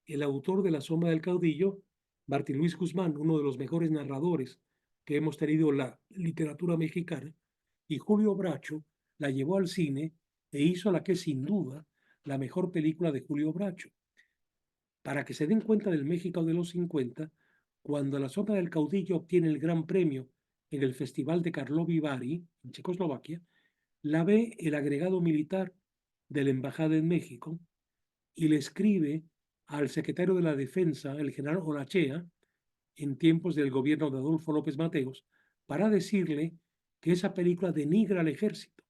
El autor de La sombra del caudillo, Martín Luis Guzmán, uno de los mejores narradores que hemos tenido en la literatura mexicana, y Julio Bracho la llevó al cine e hizo la que es sin duda la mejor película de Julio Bracho. Para que se den cuenta del México de los 50, cuando La sombra del caudillo obtiene el gran premio en el Festival de Karlovy Vary, en Checoslovaquia, la ve el agregado militar de la Embajada en México y le escribe al secretario de la Defensa, el general Olachea, en tiempos del gobierno de Adolfo López Mateos, para decirle que esa película denigra al ejército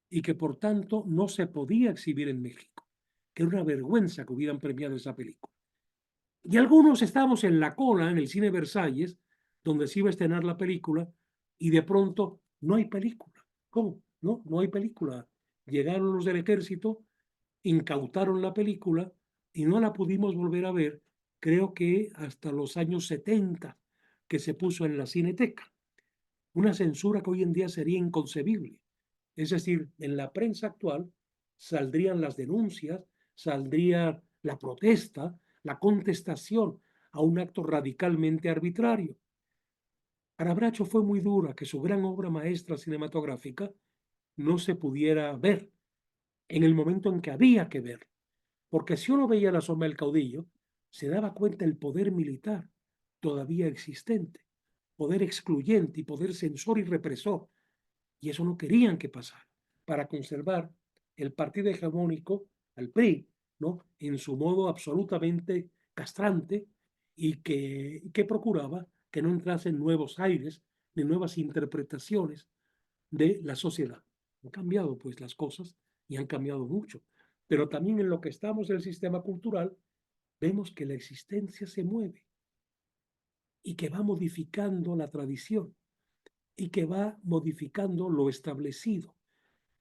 y que por tanto no se podía exhibir en México, que era una vergüenza que hubieran premiado esa película. Y algunos estábamos en la cola en el cine Versalles, donde se iba a estrenar la película, y de pronto no hay película. ¿Cómo? No, no hay película. Llegaron los del ejército, incautaron la película y no la pudimos volver a ver, creo que hasta los años 70, que se puso en la Cineteca. Una censura que hoy en día sería inconcebible. Es decir, en la prensa actual saldrían las denuncias, saldría la protesta, la contestación a un acto radicalmente arbitrario. Para Bracho fue muy dura que su gran obra maestra cinematográfica no se pudiera ver en el momento en que había que ver. Porque si uno veía La sombra del caudillo, se daba cuenta del poder militar todavía existente, poder excluyente y poder censor y represor. Y eso no querían que pasara, para conservar el partido hegemónico, al PRI, ¿no? En su modo absolutamente castrante y que procuraba que no entrasen nuevos aires ni nuevas interpretaciones de la sociedad. Han cambiado pues las cosas y han cambiado mucho. Pero también en lo que estamos en el sistema cultural, vemos que la existencia se mueve y que va modificando la tradición y que va modificando lo establecido,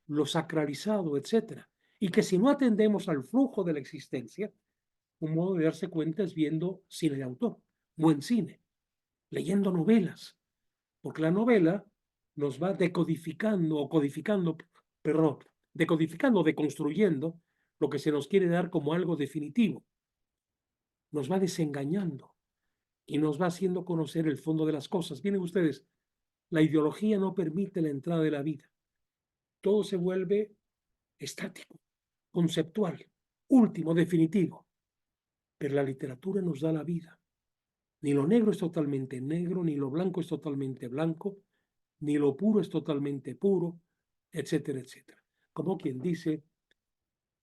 lo sacralizado, etcétera. Y que si no atendemos al flujo de la existencia, un modo de darse cuenta es viendo cine de autor, buen cine, leyendo novelas, porque la novela nos va decodificando o codificando, perdón, decodificando, deconstruyendo lo que se nos quiere dar como algo definitivo. Nos va desengañando y nos va haciendo conocer el fondo de las cosas. Miren ustedes, la ideología no permite la entrada de la vida. Todo se vuelve estático, conceptual, último, definitivo. Pero la literatura nos da la vida. Ni lo negro es totalmente negro, ni lo blanco es totalmente blanco, ni lo puro es totalmente puro, etcétera, etcétera. Como quien dice,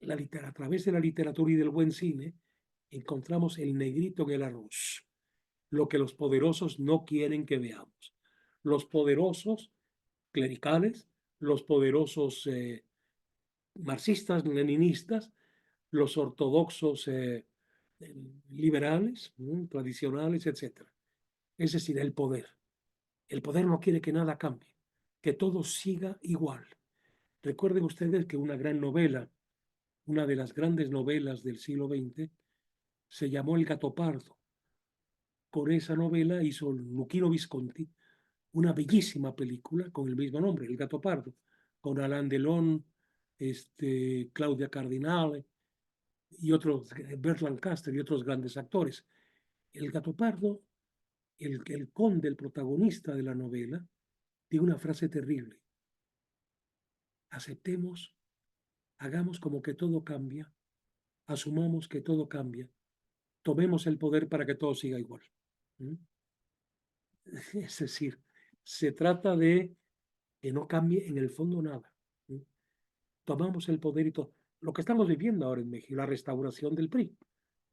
a través de la literatura y del buen cine, encontramos el negrito en el arroz, lo que los poderosos no quieren que veamos. Los poderosos clericales, los poderosos marxistas, leninistas, los ortodoxos liberales, tradicionales, etcétera. Es decir, el poder. El poder no quiere que nada cambie, que todo siga igual. Recuerden ustedes que una gran novela, una de las grandes novelas del siglo XX, se llamó El Gato Pardo. Con esa novela hizo Luchino Visconti una bellísima película con el mismo nombre, El Gato Pardo, con Alain Delon, Claudia Cardinale y otros, Burt Lancaster y otros grandes actores. El Gato Pardo, el conde, el protagonista de la novela, tiene una frase terrible. Aceptemos, hagamos como que todo cambia, asumamos que todo cambia, tomemos el poder para que todo siga igual. Es decir, se trata de que no cambie en el fondo nada. Tomamos el poder y todo. Lo que estamos viviendo ahora en México, la restauración del PRI,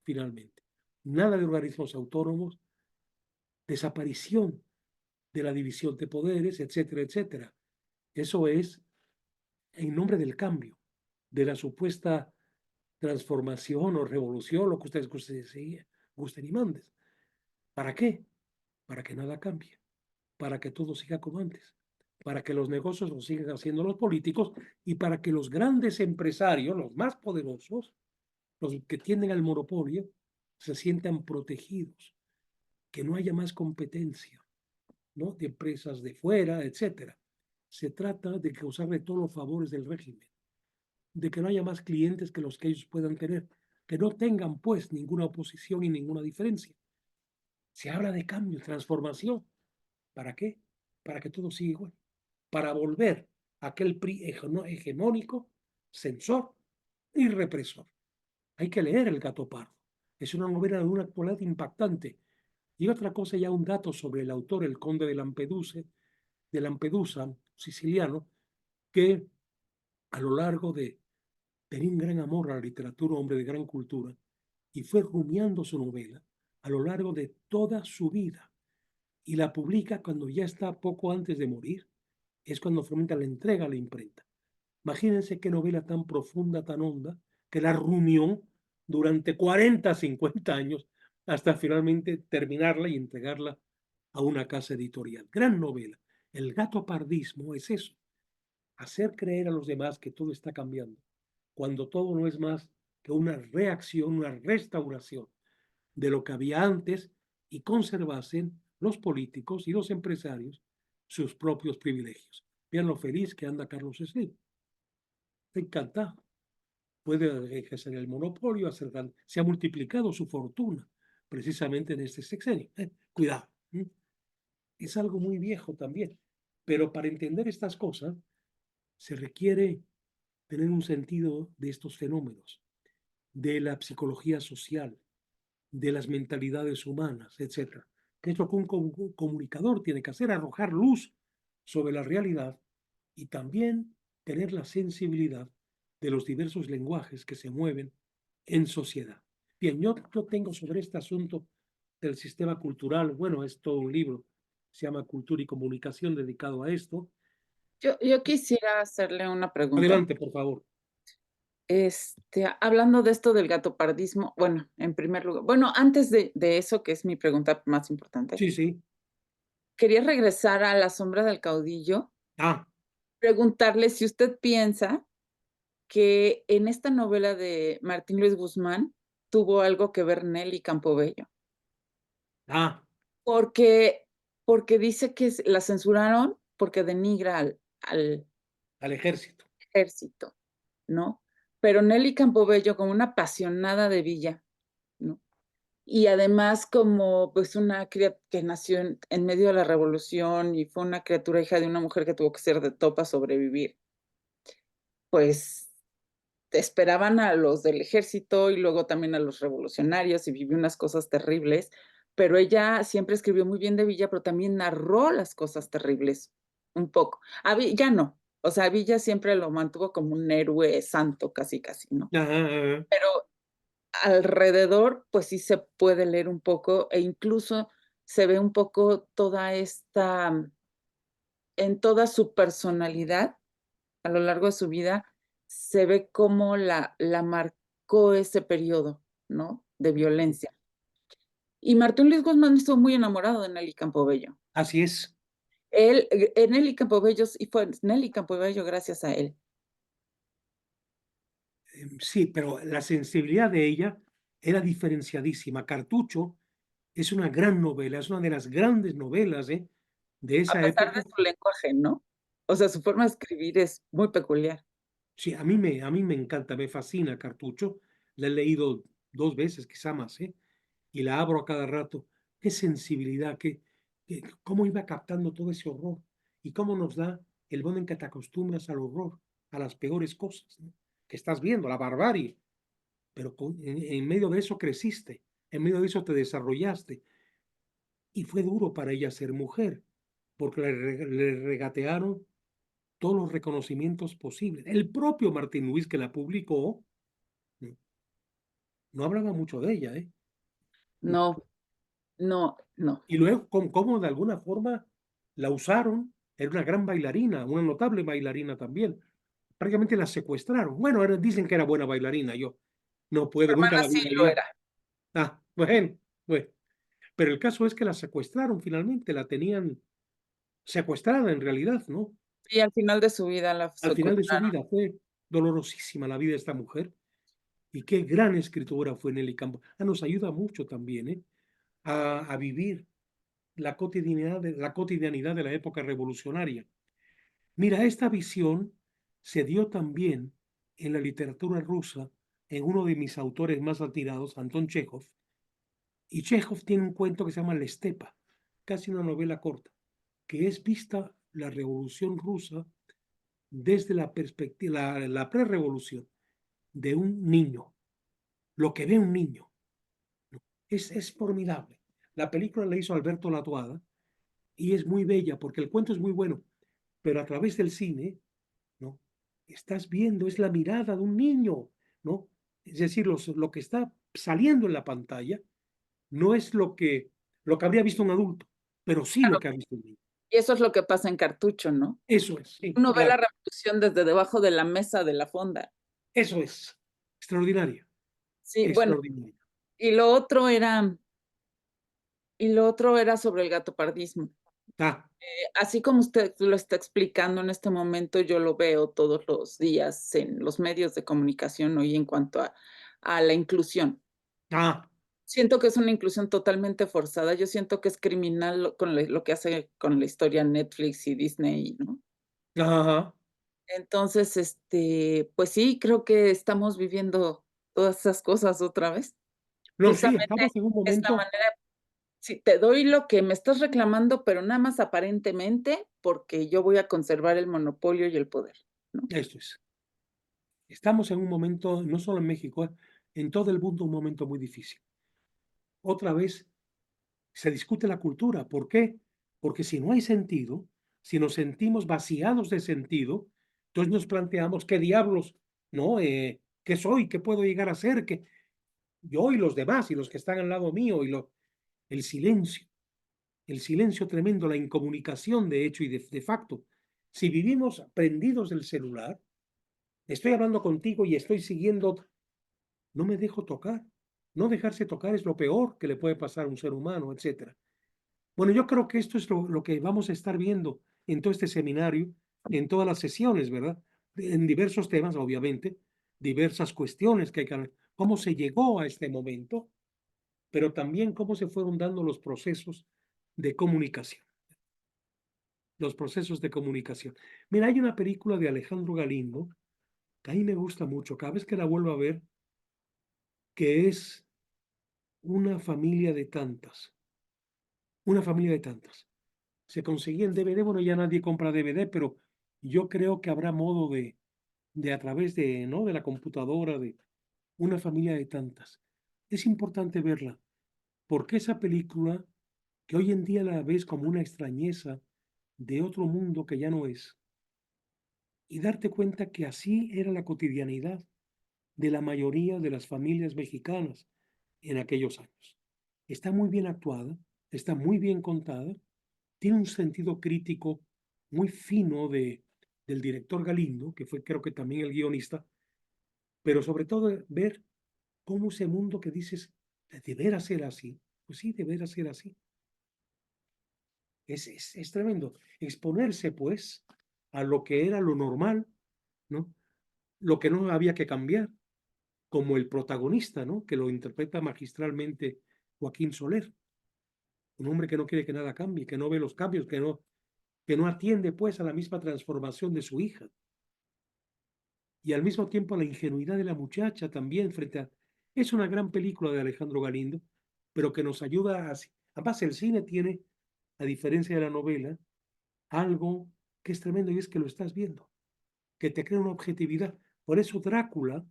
finalmente. Nada de organismos autónomos, desaparición de la división de poderes, etcétera, etcétera. Eso es en nombre del cambio, de la supuesta transformación o revolución, lo que ustedes gusten y mandes. ¿Para qué? Para que nada cambie, para que todo siga como antes, para que los negocios los sigan haciendo los políticos y para que los grandes empresarios, los más poderosos, los que tienden al monopolio, se sientan protegidos, que no haya más competencia, ¿no? De empresas de fuera, etcétera. Se trata de causarle todos los favores del régimen, de que no haya más clientes que los que ellos puedan tener, que no tengan pues ninguna oposición y ninguna diferencia. Se habla de cambio, transformación. ¿Para qué? Para que todo siga igual. Para volver a aquel PRI hegemónico, censor y represor. Hay que leer El Gato Pardo. Es una novela de una actualidad impactante. Y otra cosa, ya un dato sobre el autor, el conde de Lampedusa, siciliano, que a lo largo de tenía un gran amor a la literatura, hombre de gran cultura, y fue rumiando su novela a lo largo de toda su vida. Y la publica cuando ya está poco antes de morir. Es cuando finalmente la entrega a la imprenta. Imagínense qué novela tan profunda, tan honda, que la rumió durante 40, 50 años hasta finalmente terminarla y entregarla a una casa editorial. Gran novela. El gatopardismo es eso, hacer creer a los demás que todo está cambiando, cuando todo no es más que una reacción, una restauración de lo que había antes y conservasen los políticos y los empresarios sus propios privilegios. Vean lo feliz que anda Carlos Slim. Está encantado. Puede ejercer el monopolio, se ha multiplicado su fortuna precisamente en este sexenio. Cuidado. Es algo muy viejo también. Pero para entender estas cosas se requiere tener un sentido de estos fenómenos, de la psicología social, de las mentalidades humanas, etcétera. Que es lo que un comunicador tiene que hacer, arrojar luz sobre la realidad y también tener la sensibilidad de los diversos lenguajes que se mueven en sociedad. Bien, yo tengo sobre este asunto del sistema cultural, bueno, es todo un libro, se llama Cultura y Comunicación dedicado a esto. Yo quisiera hacerle una pregunta. Adelante, por favor. Hablando de esto del gatopardismo, bueno, en primer lugar, bueno, antes de eso, que es mi pregunta más importante, Sí, sí. quería regresar a La sombra del caudillo, Ah, preguntarle si usted piensa que en esta novela de Martín Luis Guzmán tuvo algo que ver Nelly Campobello, ah, porque dice que la censuraron porque denigra al al ejército. ejército, ¿no? Pero Nelly Campobello, como una apasionada de Villa, ¿no? Y además como pues una criatura que nació en medio de la revolución y fue una criatura hija de una mujer que tuvo que ser de todo para sobrevivir, pues esperaban a los del ejército y luego también a los revolucionarios y vivió unas cosas terribles, pero ella siempre escribió muy bien de Villa, pero también narró las cosas terribles un poco. A Villa no, o sea, Villa siempre lo mantuvo como un héroe santo, casi, casi, ¿no? Ah, Pero alrededor, pues sí se puede leer un poco e incluso se ve un poco toda esta, en toda su personalidad a lo largo de su vida, se ve cómo la marcó ese periodo, ¿no? De violencia. Y Martín Luis Guzmán estuvo muy enamorado de Nelly Campobello. así es. Él, Nelly Campobello, y fue Nelly Campobello gracias a él. Sí, pero la sensibilidad de ella era diferenciadísima. Cartucho es una gran novela, es una de las grandes novelas de A esa pesar de época. su lenguaje, ¿no? O sea, su forma de escribir es muy peculiar. Sí, a mí me encanta, me fascina Cartucho. La he leído 2 veces, quizá más, y la abro a cada rato. Qué sensibilidad, cómo iba captando todo ese horror y cómo nos da el modo en que te acostumbras al horror, a las peores cosas, ¿no? Que estás viendo, la barbarie, pero en medio de eso creciste, en medio de eso te desarrollaste. Y fue duro para ella ser mujer, porque le regatearon todos los reconocimientos posibles. El propio Martín Luis, que la publicó, no hablaba mucho de ella, ¿eh? No, no, no. Y luego, cómo de alguna forma la usaron, era una gran bailarina, una notable bailarina también, prácticamente la secuestraron. Bueno, dicen que era buena bailarina, yo no Su puedo, nunca hermana la vi sí lo bailar. era. Bueno, pero el caso es que la secuestraron finalmente, la tenían secuestrada en realidad, ¿no? Y al final de su vida la Al final de su secuestraron. vida fue dolorosísima la vida de esta mujer y qué gran escritora fue Nelly Campos. Nos ayuda mucho también, a vivir la cotidianidad de la época revolucionaria. Mira, esta visión se dio también en la literatura rusa, en uno de mis autores más admirados, Anton Chekhov, y Chekhov tiene un cuento que se llama La Estepa, casi una novela corta, que es vista la revolución rusa desde la perspectiva, la prerevolución de un niño, lo que ve un niño. ¿No? Es formidable. La película la hizo Alberto Latuada y es muy bella porque el cuento es muy bueno, pero a través del cine, ¿no? Estás viendo, es la mirada de un niño, ¿no? Es decir, lo que está saliendo en la pantalla no es lo que habría visto un adulto, pero sí lo Claro, que ha visto un niño. y eso es lo que pasa en Cartucho, ¿no? Eso es, sí, Uno ve la claro, revolución desde debajo de la mesa de la fonda. eso es. Extraordinaria, Sí, bueno, extraordinaria. y lo otro era sobre el gatopardismo. Ah, Así como usted lo está explicando en este momento, yo lo veo todos los días en los medios de comunicación hoy en cuanto a la inclusión. ah, Siento que es una inclusión totalmente forzada. Yo siento que es criminal lo que hace con la historia Netflix y Disney, ¿no? ajá. Entonces, pues sí, creo que estamos viviendo todas esas cosas otra vez. No, sí, Justamente estamos en un es la momento, manera, si te doy lo que me estás reclamando, pero nada más aparentemente, porque yo voy a conservar el monopolio y el poder, ¿no? esto es, estamos en un momento, no solo en México, en todo el mundo, un momento muy difícil. Otra vez se discute la cultura. ¿Por qué? Porque si no hay sentido, si nos sentimos vaciados de sentido, entonces nos planteamos qué diablos, ¿no? ¿Qué soy? ¿Qué puedo llegar a ser? ¿Qué? Yo y los demás y los que están al lado mío el silencio, el silencio tremendo, la incomunicación de hecho y de facto. Si vivimos prendidos del celular, estoy hablando contigo y estoy siguiendo, no me dejo tocar. No dejarse tocar es lo peor que le puede pasar a un ser humano, etcétera. Bueno, yo creo que esto es lo que vamos a estar viendo en todo este seminario, en todas las sesiones, ¿verdad? En diversos temas, obviamente, diversas cuestiones que hay que ver, cómo se llegó a este momento, pero también cómo se fueron dando los procesos de comunicación. Los procesos de comunicación. Mira, hay una película de Alejandro Galindo que a mí me gusta mucho, cada vez que la vuelvo a ver, que es una familia de tantas, una familia de tantas. Se conseguía en DVD, bueno, ya nadie compra DVD, pero yo creo que habrá modo de a través de, ¿no? De la computadora, de una familia de tantas. Es importante verla, porque esa película, que hoy en día la ves como una extrañeza de otro mundo que ya no es, y darte cuenta que así era la cotidianidad de la mayoría de las familias mexicanas en aquellos años. Está muy bien actuada, está muy bien contada, tiene un sentido crítico muy fino del director Galindo, que fue creo que también el guionista, pero sobre todo ver cómo ese mundo que dices, deberá ser así, pues sí, deberá ser así. Es tremendo. Exponerse, pues, a lo que era lo normal, ¿no? Lo que no había que cambiar, como el protagonista, ¿no? Que lo interpreta magistralmente Joaquín Soler, un hombre que no quiere que nada cambie, que no ve los cambios, que no atiende, pues, a la misma transformación de su hija. Y al mismo tiempo la ingenuidad de la muchacha también frente a... Es una gran película de Alejandro Galindo, pero que nos ayuda a... Además, el cine tiene, a diferencia de la novela, algo que es tremendo y es que lo estás viendo, que te crea una objetividad. Por eso Drácula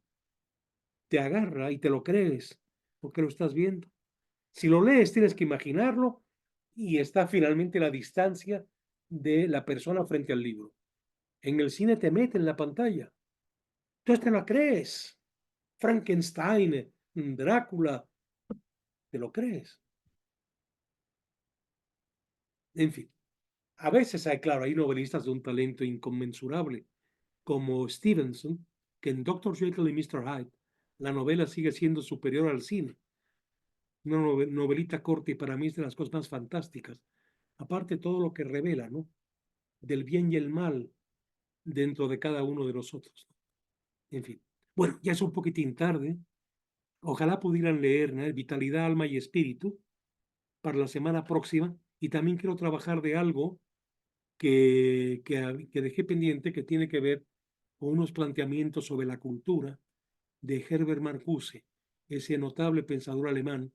te agarra y te lo crees, porque lo estás viendo. Si lo lees, tienes que imaginarlo y está finalmente la distancia de la persona frente al libro. En el cine te mete en la pantalla. Entonces te la crees. Frankenstein, Drácula, te lo crees. En fin, a veces hay, claro, hay novelistas de un talento inconmensurable, como Stevenson, que en Dr. Jekyll y Mr. Hyde la novela sigue siendo superior al cine. Una novelita corta y para mí es de las cosas más fantásticas. Aparte todo lo que revela, ¿no? Del bien y el mal dentro de cada uno de nosotros. En fin. Bueno, ya es un poquitín tarde. Ojalá pudieran leer, ¿no? Vitalidad, Alma y Espíritu para la semana próxima. Y también quiero trabajar de algo que dejé pendiente, que tiene que ver con unos planteamientos sobre la cultura de Herbert Marcuse, ese notable pensador alemán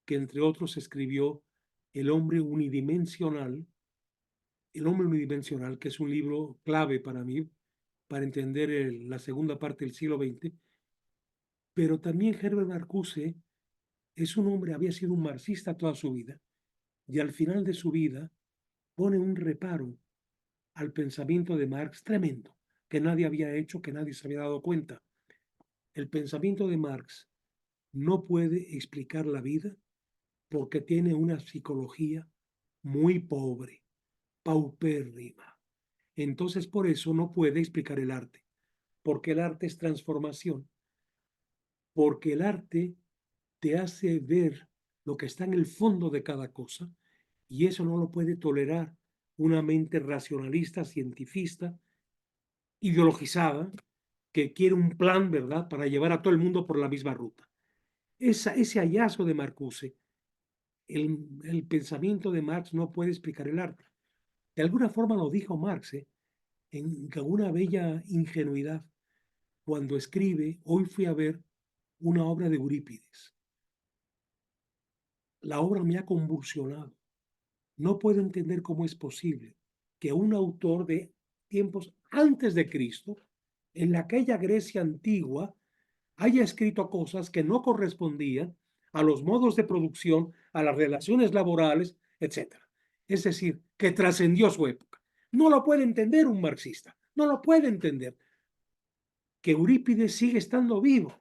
que entre otros escribió El hombre unidimensional, que es un libro clave para mí, para entender la segunda parte del siglo XX. Pero también Herbert Marcuse es un hombre, había sido un marxista toda su vida, y al final de su vida pone un reparo al pensamiento de Marx tremendo, que nadie había hecho, que nadie se había dado cuenta. El pensamiento de Marx no puede explicar la vida porque tiene una psicología muy pobre, paupérrima. Entonces, por eso no puede explicar el arte, porque el arte es transformación, porque el arte te hace ver lo que está en el fondo de cada cosa, y eso no lo puede tolerar una mente racionalista, cientifista, ideologizada, que quiere un plan, ¿verdad?, para llevar a todo el mundo por la misma ruta. Ese hallazgo de Marcuse, el pensamiento de Marx no puede explicar el arte. De alguna forma lo dijo Marx, con una bella ingenuidad, cuando escribe, hoy fui a ver una obra de Eurípides. La obra me ha convulsionado. No puedo entender cómo es posible que un autor de tiempos antes de Cristo, en aquella Grecia antigua, haya escrito cosas que no correspondían a los modos de producción, a las relaciones laborales, etc. Es decir, que trascendió su época. No lo puede entender un marxista, no lo puede entender. Que Eurípides sigue estando vivo,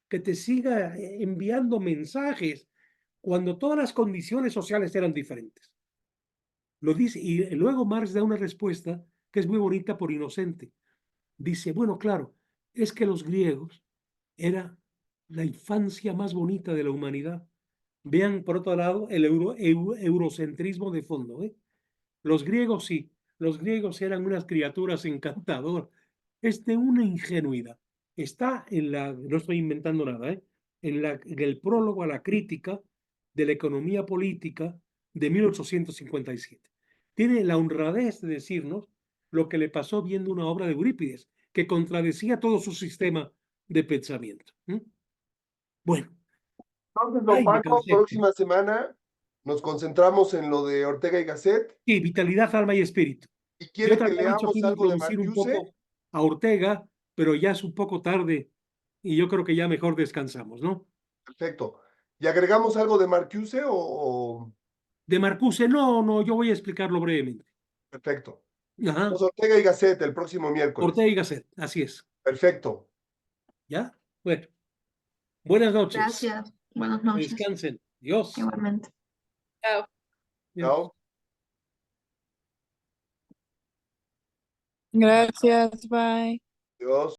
que te siga enviando mensajes cuando todas las condiciones sociales eran diferentes. Lo dice, y luego Marx da una respuesta que es muy bonita por inocente. Dice, bueno, claro, es que los griegos era la infancia más bonita de la humanidad. Vean, por otro lado, el eurocentrismo de fondo. Los griegos sí, los griegos eran unas criaturas encantadoras. Es de una ingenuidad. Está no estoy inventando nada, en el prólogo a la crítica de la economía política de 1857. Tiene la honradez de decirnos lo que le pasó viendo una obra de Eurípides, que contradecía todo su sistema de pensamiento. Bueno. Entonces, don Paco, próxima semana nos concentramos en lo de Ortega y Gasset. Sí, vitalidad, alma y espíritu. ¿Y quiere que leamos que iba a algo de introducir un Marcuse? poco a Ortega, pero ya es un poco tarde y yo creo que ya mejor descansamos, ¿no? Perfecto. ¿Y agregamos algo de Marcuse o...? De Marcuse, no, yo voy a explicarlo brevemente. Perfecto. Ajá. Pues Ortega y Gasset el próximo miércoles. Ortega y Gasset, así es. Perfecto. ¿Ya? Bueno. Buenas noches. Gracias. Buenas noches. Descansen. Dios. Igualmente. Chao. Chao. Gracias, bye. Dios.